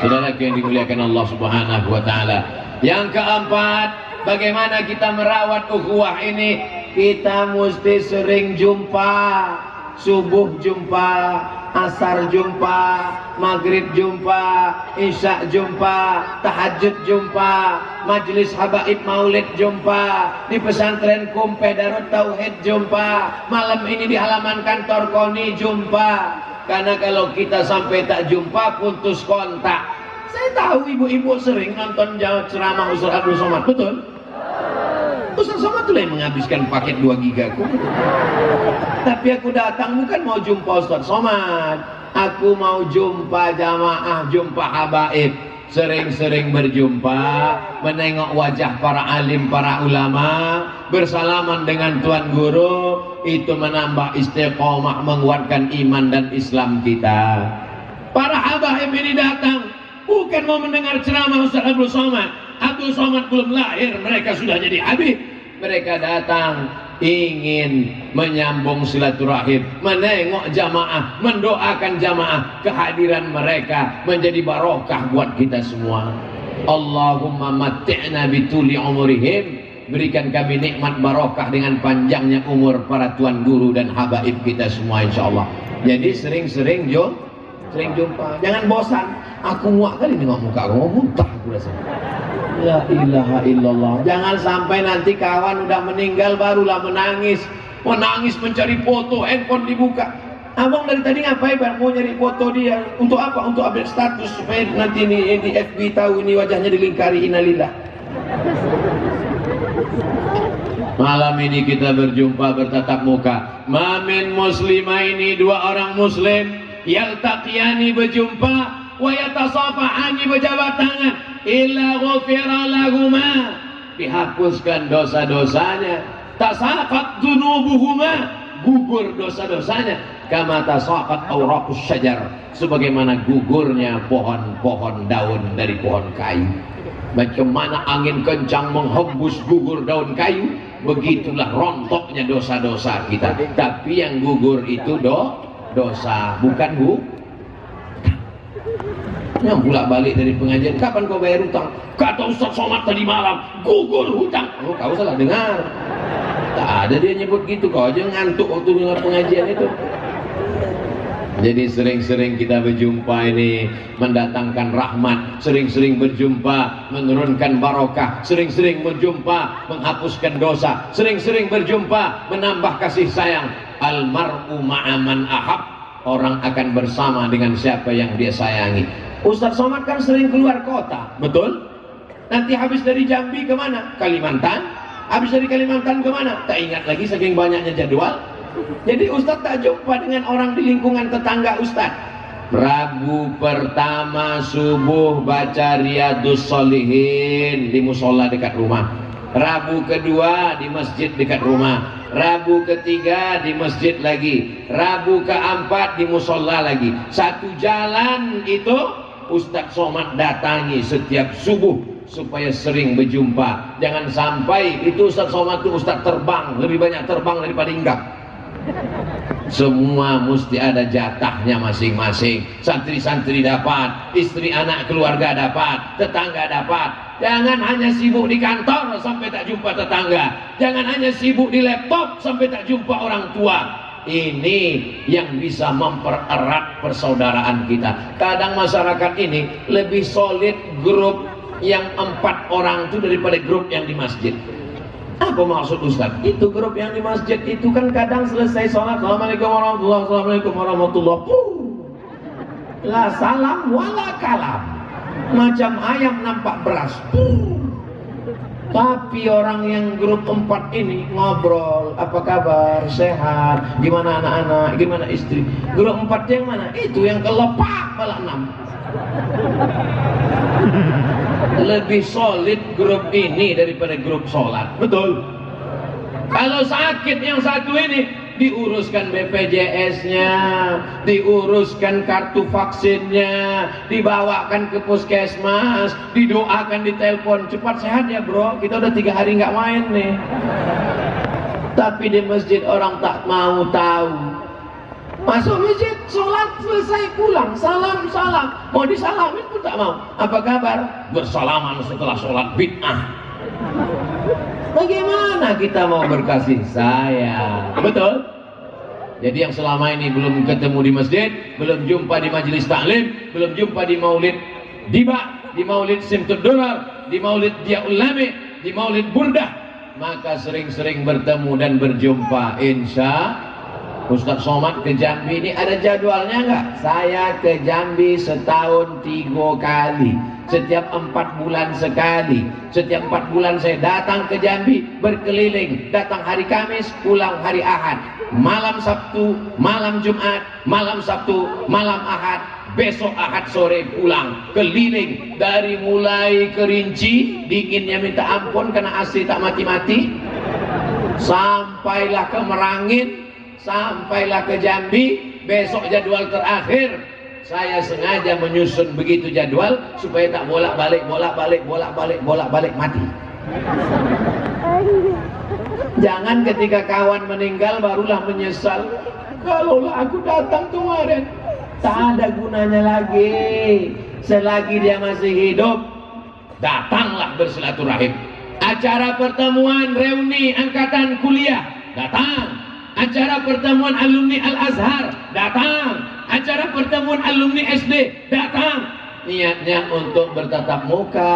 Saudara yang dimuliakan Allah Subhanahu wa taala. Yang keempat, bagaimana kita merawat ukhuwah ini? Kita mesti sering jumpa. Subuh jumpa, asar jumpa, maghrib jumpa, isya jumpa, tahajud jumpa, majelis habaib maulid jumpa, di pesantren Kumpeh Darut Tauhid jumpa, malam ini di halaman kantor KONI jumpa. Karena kalau kita sampai tak jumpa, putus kontak. Saya tahu ibu-ibu sering nonton ceramah Ustaz Abdul Somad, betul? Ustaz Somad tuh yang menghabiskan paket 2 giga aku. Tapi aku datang bukan mau jumpa Ustaz Somad. Aku mau jumpa jamaah, jumpa habaib. sering-sering berjumpa, menengok wajah para alim, para ulama, bersalaman dengan Tuan Guru, itu menambah istiqomah, menguatkan iman dan Islam kita. Para habaib ini datang bukan mau mendengar ceramah Ustaz Abdul Somad. Abdul Somad belum lahir, mereka sudah jadi habib. Mereka datang ingin menyambung silaturahim, menengok jamaah, mendoakan jamaah. Kehadiran mereka menjadi barokah buat kita semua. Allahumma matti'na bituli umurihim, berikan kami nikmat barokah dengan panjangnya umur para tuan guru dan habaib kita semua insyaallah. Jadi sering-sering jumpa, jangan bosan. Aku muak kali nengok muka kamu, muntah aku rasanya. La ilaha illallah. Jangan sampai nanti kawan udah meninggal barulah menangis mencari foto, handphone dibuka. Abang dari tadi ngapain Bang? Mau nyari foto dia. Untuk apa? Untuk update status supaya nanti ini di FB tahu ini wajahnya dilingkari innalillah. Malam ini kita berjumpa bertatap muka. Mamin muslimah ini, dua orang muslim yaltaqiyani, berjumpa, wa yatasafahani, berjabat tangan, illa ghufira lahuma, dihapuskan dosa-dosanya, tasaqat dunubuhuma, gugur dosa-dosanya, kama tasaqat awraqus syajar, sebagaimana gugurnya pohon-pohon daun dari pohon kayu. Bagaimana angin kencang menghembus gugur daun kayu, begitulah rontoknya dosa-dosa kita. Tapi yang gugur itu dosa, bukan yang pulak balik dari pengajian, kapan kau bayar hutang? Kata Ustaz Somad tadi malam, gugur hutang. Oh, kau salah dengar. Tak ada dia nyebut gitu, kau aja ngantuk waktu dengar pengajian itu. Jadi sering-sering kita berjumpa ini mendatangkan rahmat, sering-sering berjumpa menurunkan barokah, sering-sering berjumpa menghapuskan dosa, sering-sering berjumpa menambah kasih sayang. Almar'u ma'aman ahab, orang akan bersama dengan siapa yang dia sayangi. Ustaz Somad kan sering keluar kota, betul? Nanti habis dari Jambi kemana? Kalimantan. Habis dari Kalimantan kemana? Tak ingat lagi saking banyaknya jadwal. Jadi Ustaz tak jumpa dengan orang di lingkungan tetangga Ustaz. Rabu pertama subuh baca Riyadus Shalihin di musola dekat rumah. Rabu kedua di masjid dekat rumah. Rabu ketiga di masjid lagi. Rabu keempat di musola lagi. Satu jalan itu Ustaz Somad datangi setiap subuh supaya sering berjumpa. Jangan sampai itu Ustaz Somad itu Ustaz terbang, lebih banyak terbang daripada hinggap. Semua mesti ada jatahnya masing-masing. Santri-santri dapat, istri anak keluarga dapat, tetangga dapat. Jangan hanya sibuk di kantor sampai tak jumpa tetangga. Jangan hanya sibuk di laptop sampai tak jumpa orang tua. Ini yang bisa mempererat persaudaraan kita. Kadang masyarakat ini lebih solid grup yang 4 orang itu daripada grup yang di masjid. Apa maksud Ustaz? Itu grup yang di masjid itu kan kadang selesai sholat, Assalamualaikum warahmatullahi wabarakatuh, Assalamualaikum warahmatullahi wabarakatuh. La salam wala kalam. Macam ayam nampak beras. Tapi orang yang grup 4 ini ngobrol, apa kabar, sehat, gimana anak-anak, gimana istri. Grup 4 yang mana? Itu yang kelepak malah 6. Lebih solid grup ini daripada grup sholat, betul? Kalau sakit yang satu ini diuruskan BPJS-nya, diuruskan kartu vaksinnya, dibawakan ke puskesmas, didoakan, ditelepon, cepat sehat ya bro, kita udah 3 hari nggak main nih. Tapi di masjid orang tak mau tahu. Masuk masjid, sholat selesai, pulang, salam, mau disalamin pun tak mau. Apa kabar? Bersalaman setelah sholat, bid'ah. Bagaimana kita mau berkasih sayang? Betul? Jadi yang selama ini belum ketemu di masjid, belum jumpa di majelis taklim, belum jumpa di maulid Diba, di maulid Simtud Durar, di maulid Diaul Lami, di maulid Burdah, maka sering-sering bertemu dan berjumpa. Insya Ustaz Somad ke Jambi ini ada jadwalnya enggak? Saya ke Jambi setahun 3 kali, setiap 4 bulan sekali. Setiap 4 bulan saya datang ke Jambi, berkeliling, datang hari Kamis, pulang hari Ahad, malam Sabtu, malam Jumat, malam Sabtu, malam Ahad, besok Ahad sore pulang, keliling dari mulai Kerinci, dinginnya minta ampun karena AC tak mati-mati, sampailah ke Merangin, sampailah ke Jambi. Besok jadwal terakhir. Saya sengaja menyusun begitu jadwal supaya tak bolak-balik mati. Jangan ketika kawan meninggal barulah menyesal. Kalaulah aku datang kemarin, tak ada gunanya lagi. Selagi dia masih hidup, datanglah bersilaturahim. Acara pertemuan reuni angkatan kuliah, datang. Acara pertemuan alumni Al-Azhar, datang. Acara pertemuan alumni SD, datang. Niatnya untuk bertatap muka,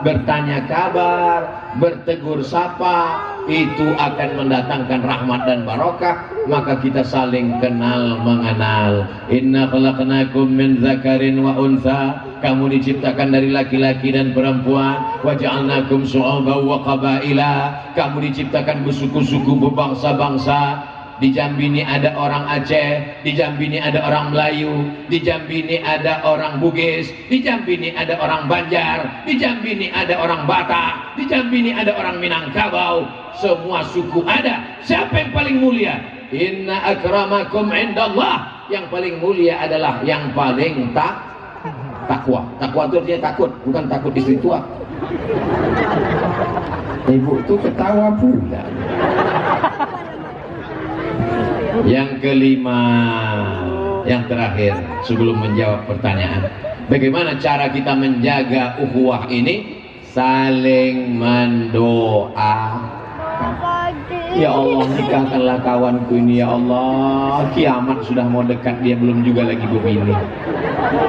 bertanya kabar, bertegur sapa, itu akan mendatangkan rahmat dan barokah. Maka kita saling kenal mengenal. Inna khalaqnakum min dzakarin wa untha, kamu diciptakan dari laki-laki dan perempuan. Wa ja'alnakum syu'uban wa qabaila, kamu diciptakan bersuku-suku, berbangsa-bangsa. Di Jambi ini ada orang Aceh, di Jambi ini ada orang Melayu, di Jambi ini ada orang Bugis, di Jambi ini ada orang Banjar, di Jambi ini ada orang Batak, di Jambi ini ada orang Minangkabau. Semua suku ada. Siapa yang paling mulia? Inna akramakum indallah, yang paling mulia adalah yang paling takwa. Takwa itu artinya takut, bukan takut istri tua. Ibu itu ketawa pula. Yang kelima, yang terakhir sebelum menjawab pertanyaan, bagaimana cara kita menjaga ukhuwah ini? Saling mendoakan. Ya Allah, nikahkanlah kawanku ini ya Allah, kiamat sudah mau dekat, dia belum juga lagi begini.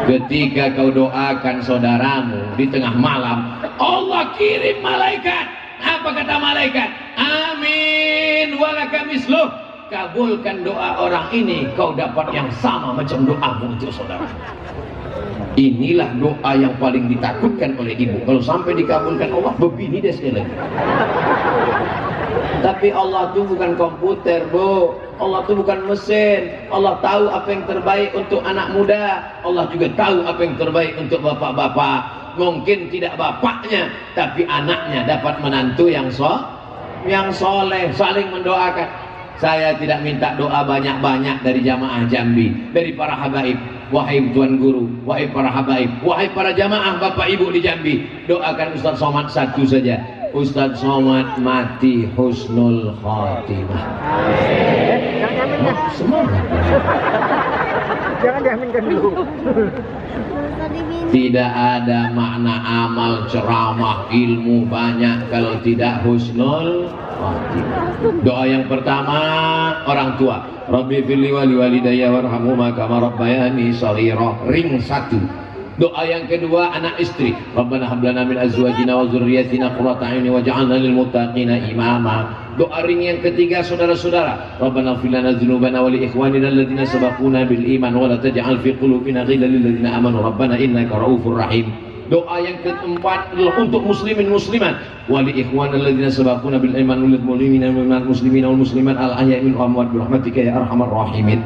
Ketika kau doakan saudaramu di tengah malam, Allah kirim malaikat. Apa kata malaikat? Amin walaka misluh. Kabulkan doa orang ini, kau dapat yang sama macam doamu untuk saudara. Inilah doa yang paling ditakutkan oleh ibu. Kalau sampai dikabulkan Allah, begini dia sekali lagi. Tapi Allah itu bukan komputer, Bu. Allah itu bukan mesin. Allah tahu apa yang terbaik untuk anak muda. Allah juga tahu apa yang terbaik untuk bapak-bapak. Mungkin tidak bapaknya, tapi anaknya dapat menantu yang soleh. Saling mendoakan. Saya tidak minta doa banyak-banyak dari jamaah Jambi, dari para habaib. Wahai tuan guru, wahai para habaib, wahai para jamaah bapak ibu di Jambi, doakan Ustaz Somad satu saja. Ustaz Somad mati husnul khatimah. Semangat. Jangan diaminkan dulu. Tidak ada makna amal, ceramah, ilmu banyak kalau tidak husnul khatimah. Doa yang pertama orang tua, Rabbi firli wali walidayya warhamhuma kama rabbayani shaghira, ring 1. Doa yang kedua anak istri, Rabbana hab lana min azwajina wa dzurriyyatina qurrata a'yun waj'alna lil muttaqina imama. Doa ring yang ketiga saudara-saudara, Rabbana ighfir lana dzunubana wa li ikhwanina alladziina sabaquna bil iman wa la taj'al fi qulubina ghillan lil ladziina amanu rabbana innaka ra'ufur rahim. Doa yang keempat adalah untuk muslimin muslimat, wa li ikhwanina alladziina sabaquna bil iman wal mu'minina wal muslimina wal muslimat al ahya'i minhum wa amwat bi rahmatika ya arhamar rahimin.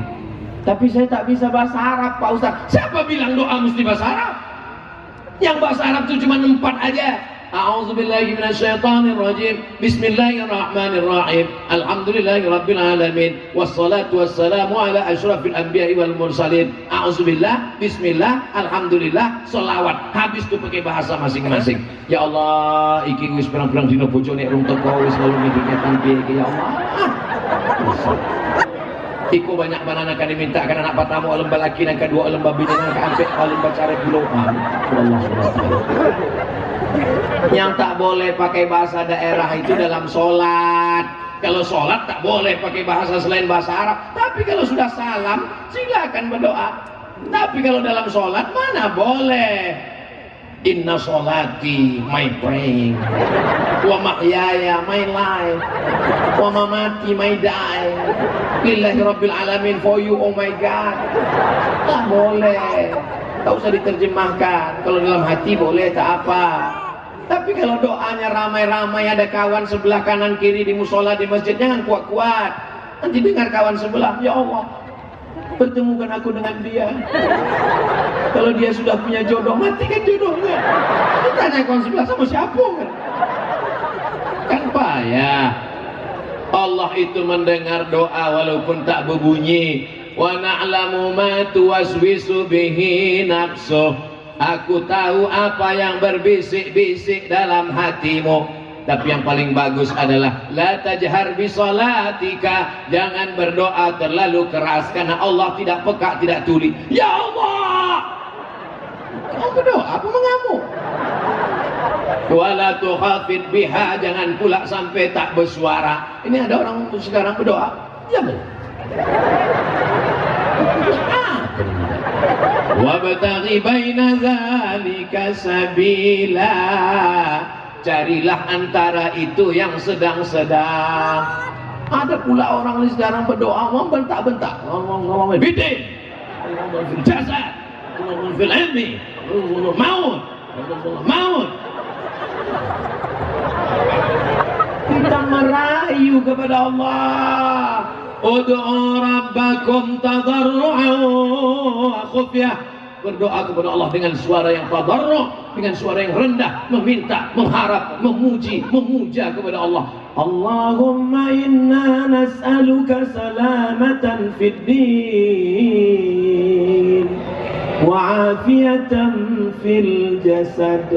Tapi saya tak bisa bahasa Arab, Pak Ustaz. Siapa bilang doa mesti bahasa Arab? Yang bahasa Arab itu cuma 4 aja. A'udzubillahi minasyaitonirrajim. Bismillahirrahmanirrahim. Alhamdulillahirabbil alamin. Wassalatu wassalamu ala asyrafil anbiya'i wal mursalin. A'udzubillah, bismillah, alhamdulillah, sholawat. Habis itu pakai bahasa masing-masing. Ya Allah, iki wis perang-perang dina bojone rung teko wis lalu ngidiketan piye ya Allah. Iko banyak banana kan dimintakan anak pertama lembah laki dan kedua lembah bini dan keampek lembah cari puluhan. Yang tak boleh pakai bahasa daerah itu dalam sholat. Kalau sholat tak boleh pakai bahasa selain bahasa Arab. Tapi kalau sudah salam silakan berdoa. Tapi kalau dalam sholat mana boleh. Inna sholati, my praying, wa mahyaya, my life, wa mamati, my die, lillahi rabbil alamin, for you, oh my God. Tak boleh, tak usah diterjemahkan. Kalau dalam hati boleh, tak apa. Tapi kalau doanya ramai-ramai, ada kawan sebelah kanan kiri di musola di masjid, jangan kuat-kuat. Nanti dengar kawan sebelah, ya Allah, pertemukan aku dengan dia. Kalau dia sudah punya jodoh, matikan jodohnya. Ditanya kawan sebelah sama siapa kan payah. Allah itu mendengar doa walaupun tak berbunyi. Wa na'lamu ma tuwaswisu bihi nafsuh. Aku tahu apa yang berbisik-bisik dalam hatimu. Tapi yang paling bagus adalah la tajhar bi salatika. Jangan berdoa terlalu keras karena Allah tidak peka, tidak tuli. Ya Allah, kau berdoa apa mengamuk? Wala tukhafid biha, jangan pula sampai tak bersuara. Ini ada orang sekarang berdoa, ya benar. Wabtaghi baina dzalika sabila. Carilah antara itu yang sedang-sedang. Ada pula orang ini sekarang berdoa membentak-bentak. Allahumma bidin, Allahumma fil jasad, Allahumma fil ilmi, Allahumma maut, Allahumma maut. Kita merayu kepada Allah. Ud'u rabbakum tadarru'an wa khufyah. Berdoa kepada Allah dengan suara yang tadarru', dengan suara yang rendah, meminta, mengharap, memuji, memuja kepada Allah. Allahumma inna nas'aluka salamatan fid din wa afiyatan fil jasad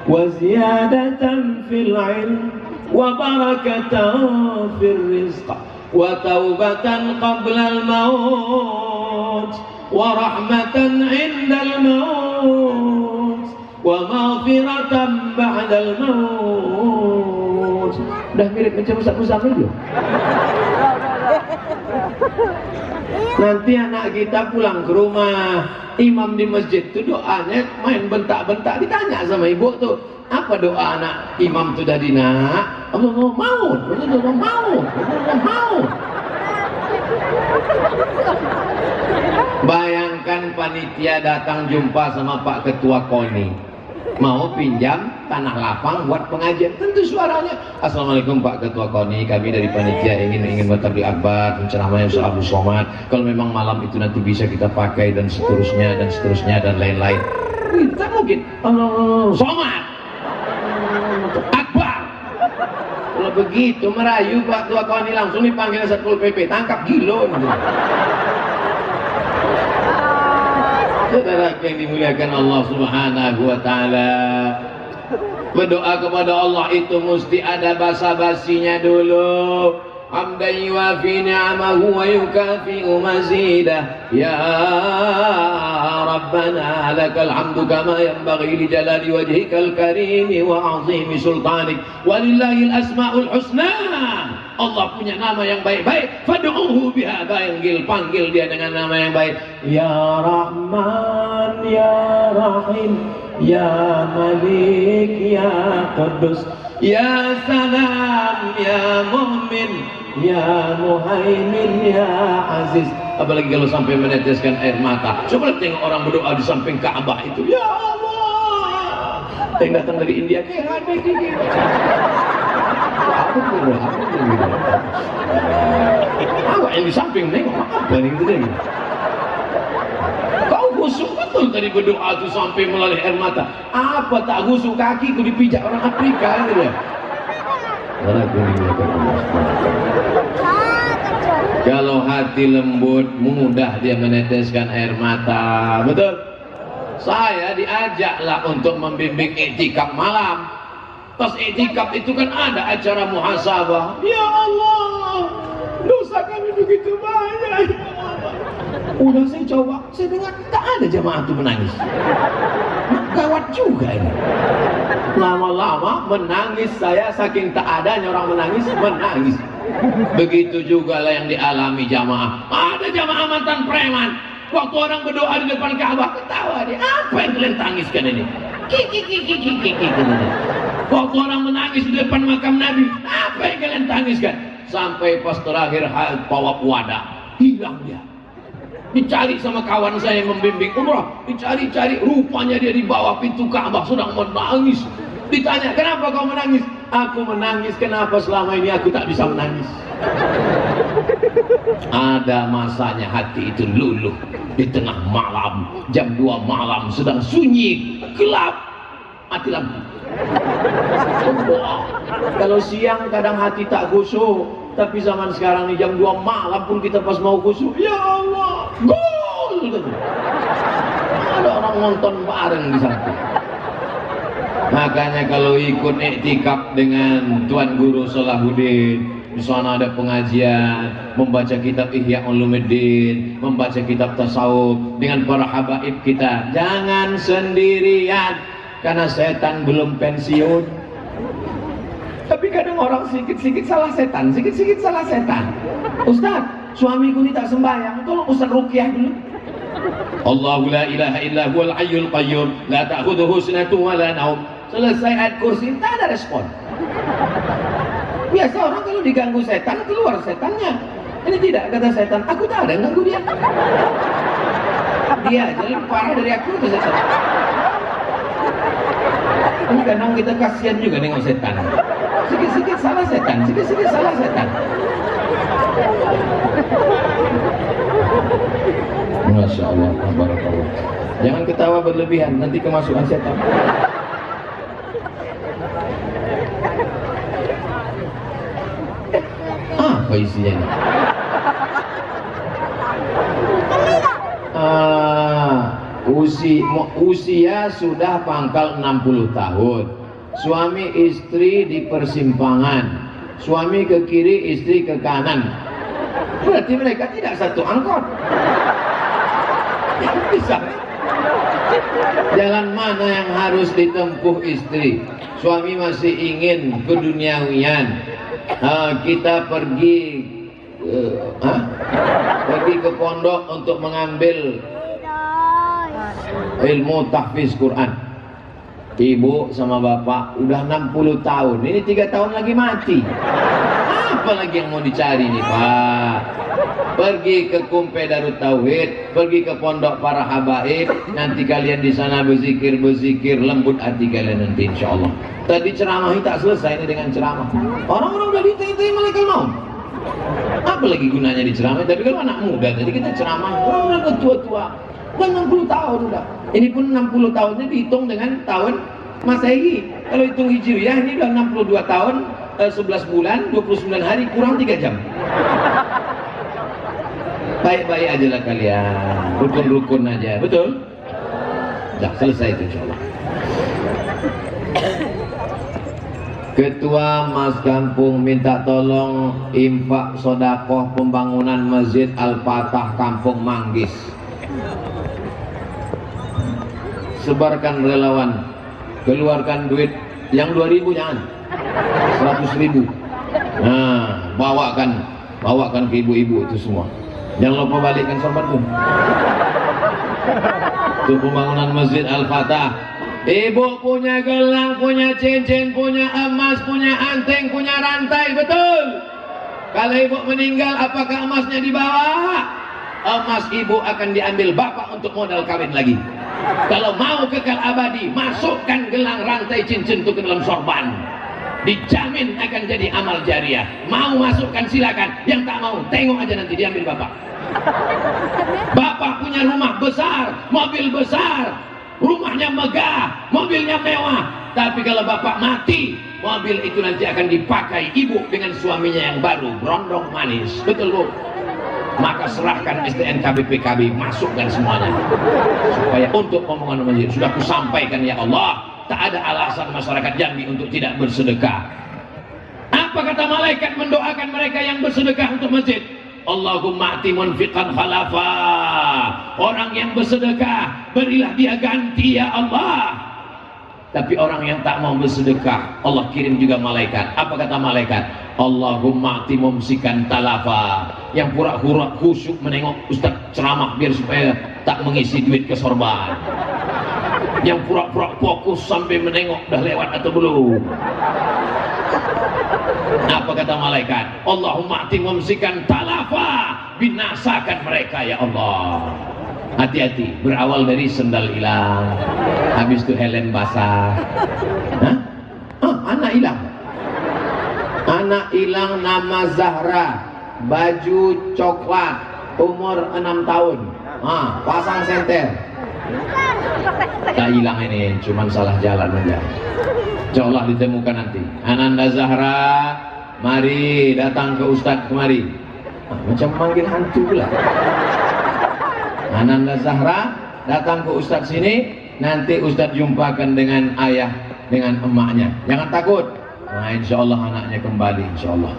wa ziyadatan fil ilm wa barakatan fil rizq wa taubatan qabla al-maut wa rahmatan 'inda al-maut wa maghfiratan ba'da al-maut. Udah mirip macam Ustaz Muzammil belum? Nanti anak kita pulang ke rumah, imam di masjid itu doanya main bentak-bentak, ditanya sama ibu tuh, apa doa anak imam tuh tadi nak? Allah maut, Allah maut, Allah maut. Bayangkan panitia datang jumpa sama Pak Ketua KONI, mau pinjam tanah lapang buat pengajian. Tentu suaranya, Assalamualaikum Pak Ketua KONI, kami dari panitia ingin bertabligh akbar, penceramahnya Ustaz Abdul Somad. Kalau memang malam itu nanti bisa kita pakai dan seterusnya dan lain-lain. Kita mungkin Somad akbar. Kalau begitu merayu Pak Ketua KONI langsung dipanggil Satpol PP, tangkap gilo. Saudara yang dimuliakan Allah Subhanahu wa taala, berdoa kepada Allah itu mesti ada basa-basinya dulu. Hamdan yuwafi ni'amahu wa yukafi'u mazidah. Ya Rabbana lakal hamdu kama yanbaghi li jalali wajhikal karim wa 'azimi sultanik. Walillahil asmaul husna. Allah punya nama yang baik-baik. Fad'uhu biha, panggil dia dengan nama yang baik. Ya Rahman, Ya Rahim, Ya Malik, Ya Qudus, Ya Salam, Ya Mu'min, Ya Muhaimin, Ya Aziz. Apalagi kalau sampai meneteskan air mata. Coba tengok orang berdoa di samping Ka'bah itu. Ya Allah, yang datang dari India kayak ada gini. Awak yang di samping nengok apa nih gitu deh. Kau gusuk betul tadi berdoa tuh sampai melalui air mata. Apa tak gusuk kaki ku dipijak orang Afrika gitu ya. Kalau hati lembut mudah dia meneteskan air mata. Betul. Saya diajaklah untuk membimbing iktikaf malam. Pas iktikaf itu kan ada acara muhasabah. Ya Allah, dosa kami begitu banyak. Udah saya coba, saya dengar tak ada jamaah itu menangis. Gawat juga ini. Lama-lama menangis saya, saking tak adanya orang menangis. Begitu juga lah yang dialami jamaah. Ada jamaah mantan preman. Waktu orang berdoa di depan Ka'bah, ketawa dia. Apa yang kalian tangiskan ini? Kiki. Waktu orang menangis di depan makam Nabi, apa yang kalian tangiskan? Sampai pas terakhir tawaf wada, hilang dia. Dicari sama kawan saya yang membimbing umrah, dicari-cari, rupanya dia di bawah pintu Ka'bah sedang menangis. Ditanya, kenapa kau menangis? Aku menangis, kenapa selama ini aku tak bisa menangis? Ada masanya hati itu luluh di tengah malam, jam 2 malam, sedang sunyi, gelap, mati lampu. Kalau siang kadang hati tak khusyuk, tapi zaman sekarang nih jam 2 malam pun kita pas mau khusyuk, ya Allah, gol! Ada orang nonton bareng di samping. Makanya kalau ikut iktikaf dengan Tuan Guru Salahuddin, di sana ada pengajian, membaca kitab Ihya Ulumuddin, membaca kitab tasawuf dengan para habaib kita. Jangan sendirian, karena setan belum pensiun. Tapi kadang orang sedikit-sedikit salah setan, sedikit-sedikit salah setan. Ustaz, suamiku ini tak sembahyang, tolong Ustaz ruqyah dulu. Allahu la ilaha illa huwal hayyul qayyum, la ta'khudhuhu sinatun wa la naum. Selesai ayat kursi, tak ada respon. Biasa orang kalau diganggu setan, keluar setannya. Ini tidak, kata setan, aku tak ada yang ganggu dia. Dia aja lebih parah dari aku, itu setan. Ini kadang kita kasihan juga dengan setan. Sikit-sikit salah setan, sikit-sikit salah setan. Masya Allah, barakallah. Jangan ketawa berlebihan, nanti kemasukan setan. Apa isinya ini? Usia sudah pangkal 60 tahun. Suami istri di persimpangan. Suami ke kiri, istri ke kanan. Berarti mereka tidak satu angkot. Bisa. Jalan mana yang harus ditempuh istri? Suami masih ingin keduniawian. Kita pergi ke pondok untuk mengambil ilmu tahfiz Quran. Ibu sama bapak udah 60 tahun, ini 3 tahun lagi mati. Apa lagi yang mau dicari nih Pak? Pergi ke Kumpe Darut Tauhid, pergi ke pondok para habaib, nanti kalian di sana berzikir lembut hati kalian nanti insya Allah. Tadi ceramah tak selesai ini dengan ceramah. Orang-orang udah ditanya malaikat maut. Apa lagi gunanya diceramah? Tapi kalau anak muda tadi kita ceramah, orang udah tua-tua, udah 60 tahun udah. Ini pun 60 tahunnya dihitung dengan tahun Masehi. Kalau hitung Hijriah ini udah 62 tahun, 11 bulan, 29 hari, kurang 3 jam. Baik-baik aja lah kalian, rukun-rukun aja, betul? Dah selesai itu insya Allah. Ketua Mas Kampung minta tolong infak sodakoh pembangunan Masjid Al-Fatah Kampung Manggis. Sebarkan relawan, keluarkan duit yang 2.000 jangan, 100.000. Nah, bawakan ke ibu-ibu itu semua. Jangan lupa balikkan sorbanmu. Itu pembangunan Masjid Al-Fatah. Ibu punya gelang, punya cincin, punya emas, punya anting, punya rantai, betul? Kalau ibu meninggal, apakah emasnya dibawa? Emas ibu akan diambil bapak untuk modal kawin lagi. Kalau mau kekal abadi, masukkan gelang, rantai, cincin itu ke dalam sorban. Dijamin akan jadi amal jariah. Mau masukkan silakan, yang tak mau tengok aja nanti diambil bapak. Bapak punya rumah besar, mobil besar, rumahnya megah, mobilnya mewah, tapi kalau bapak mati, mobil itu nanti akan dipakai ibu dengan suaminya yang baru, berondong manis, betul Bu? Maka serahkan STNK BPKB, masukkan semuanya supaya untuk pembangunan masjid. Sudah kusampaikan ya Allah, tak ada alasan masyarakat Jambi untuk tidak bersedekah. Apa kata malaikat mendoakan mereka yang bersedekah untuk masjid? Allahumma ati munfiqan khalafa. Orang yang bersedekah, berilah dia ganti ya Allah. Tapi orang yang tak mau bersedekah, Allah kirim juga malaikat. Apa kata malaikat? Allahumma ati mumsikan talafa. Yang pura-pura khusyuk menengok Ustaz ceramah biar supaya tak mengisi duit ke sorban. Yang pura-pura fokus sampai menengok dah lewat atau belum. Apa kata malaikat? Allahumma ati mumsikan talafa. Binasakan mereka ya Allah. Hati-hati, berawal dari sendal hilang, habis itu helm basah. Anak hilang. Anak hilang nama Zahra. baju coklat, umur 6 tahun, pasang senter. Tak hilang ini, cuman salah jalan aja. Insyaallah ditemukan nanti. Ananda Zahra, mari datang ke Ustadz kemari. Macam manggil hantu pula. Ananda Zahra datang ke Ustadz sini, nanti Ustadz jumpakan dengan ayah, dengan emaknya. Jangan takut. Nah, insyaallah anaknya kembali, insyaallah.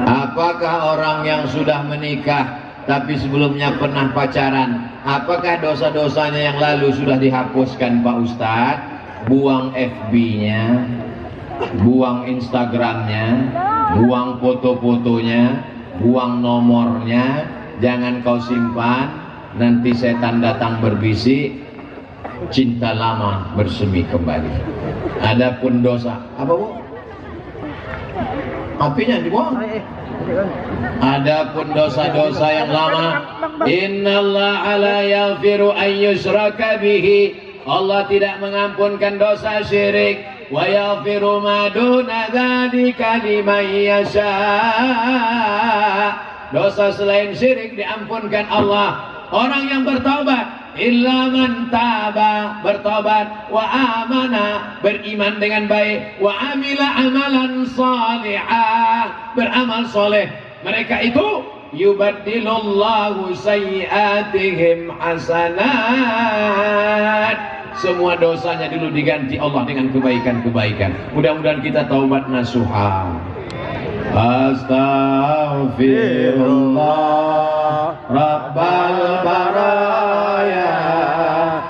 Apakah orang yang sudah menikah tapi sebelumnya pernah pacaran, apakah dosa-dosanya yang lalu sudah dihapuskan Pak Ustadz? Buang FB-nya, buang Instagramnya, buang foto-fotonya, buang nomornya, jangan kau simpan, nanti setan datang berbisik, cinta lama bersemi kembali. Adapun dosa, apa Bu? Apinya dibuang. Adapun dosa-dosa yang lama, innallaha la yaghfiru an yushraka bihi, Allah tidak mengampunkan dosa syirik, wa yaghfiru ma duna dzalika liman yasha. Dosa selain syirik diampunkan Allah orang yang bertaubat, illa man taba, bertobat, wa amana, beriman dengan baik, wa amila amalan salihah, beramal soleh. Mereka itu yubaddilullahu sayyiatihim hasanat. Semua dosanya dulu diganti Allah dengan kebaikan-kebaikan. Mudah-mudahan kita taubat nasuha. Astaghfirullah Rabbal baraya,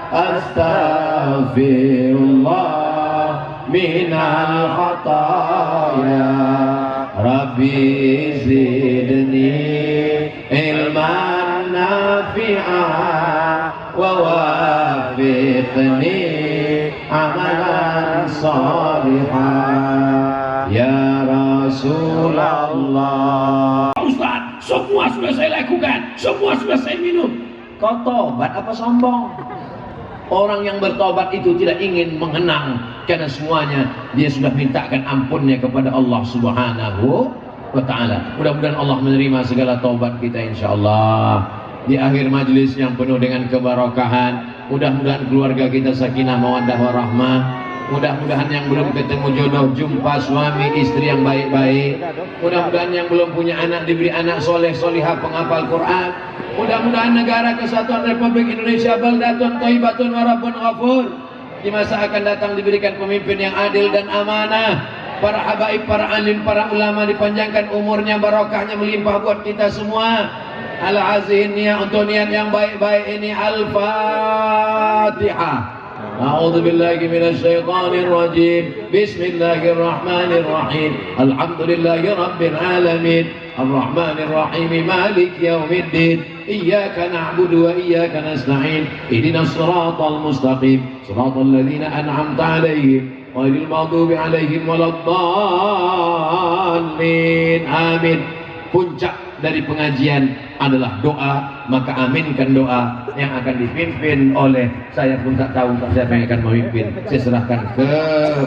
astaghfirullah minal khataya, Rabbi zidni ilman nafi'ah wa wafiqni amalan salihah ya Rasulullah. Ustaz, semua sudah saya lakukan, semua sudah saya minum. Kau tobat apa sombong? Orang yang bertobat itu tidak ingin mengenang, karena semuanya dia sudah mintakan ampunnya kepada Allah Subhanahu wa ta'ala. Mudah-mudahan Allah menerima segala taubat kita insyaallah. Di akhir majlis yang penuh dengan keberkahan, mudah-mudahan keluarga kita sakinah mawaddah warahmah. Mudah-mudahan yang belum ketemu jodoh jumpa suami istri yang baik-baik. Mudah-mudahan yang belum punya anak diberi anak soleh solihah penghafal Quran. Mudah-mudahan negara kesatuan Republik Indonesia baldatun thayyibatun wa rabbun ghafur. Di masa akan datang diberikan pemimpin yang adil dan amanah. Para habaib, para alim, para ulama dipanjangkan umurnya, barokahnya melimpah buat kita semua. Al-azihin niat untuk niat yang baik-baik ini. Al-Fatihah. A'udzu billahi minasyaitonir rajim. Bismillahirrahmanirrahim. Alhamdulillahi rabbil alamin. Arrahmanir rahim. Maliki yaumiddin. Iyyaka na'budu wa iyyaka nasta'in. Ihdinas siratal mustaqim. Siratal ladzina an'amta 'alaihim ghairil maghdubi 'alaihim waladdallin. Amin. Puncak dari pengajian adalah doa, maka aminkan doa yang akan dipimpin oleh, saya pun tak tahu siapa yang akan memimpin. Saya serahkan ke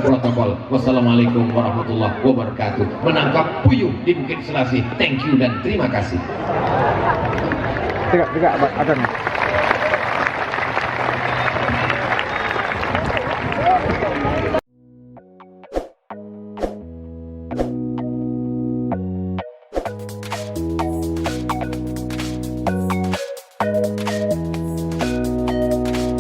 protokol. Wassalamualaikum warahmatullahi wabarakatuh. Menangkap puyuh di Bukit Selasih. Thank you dan terima kasih. Tegak, akan.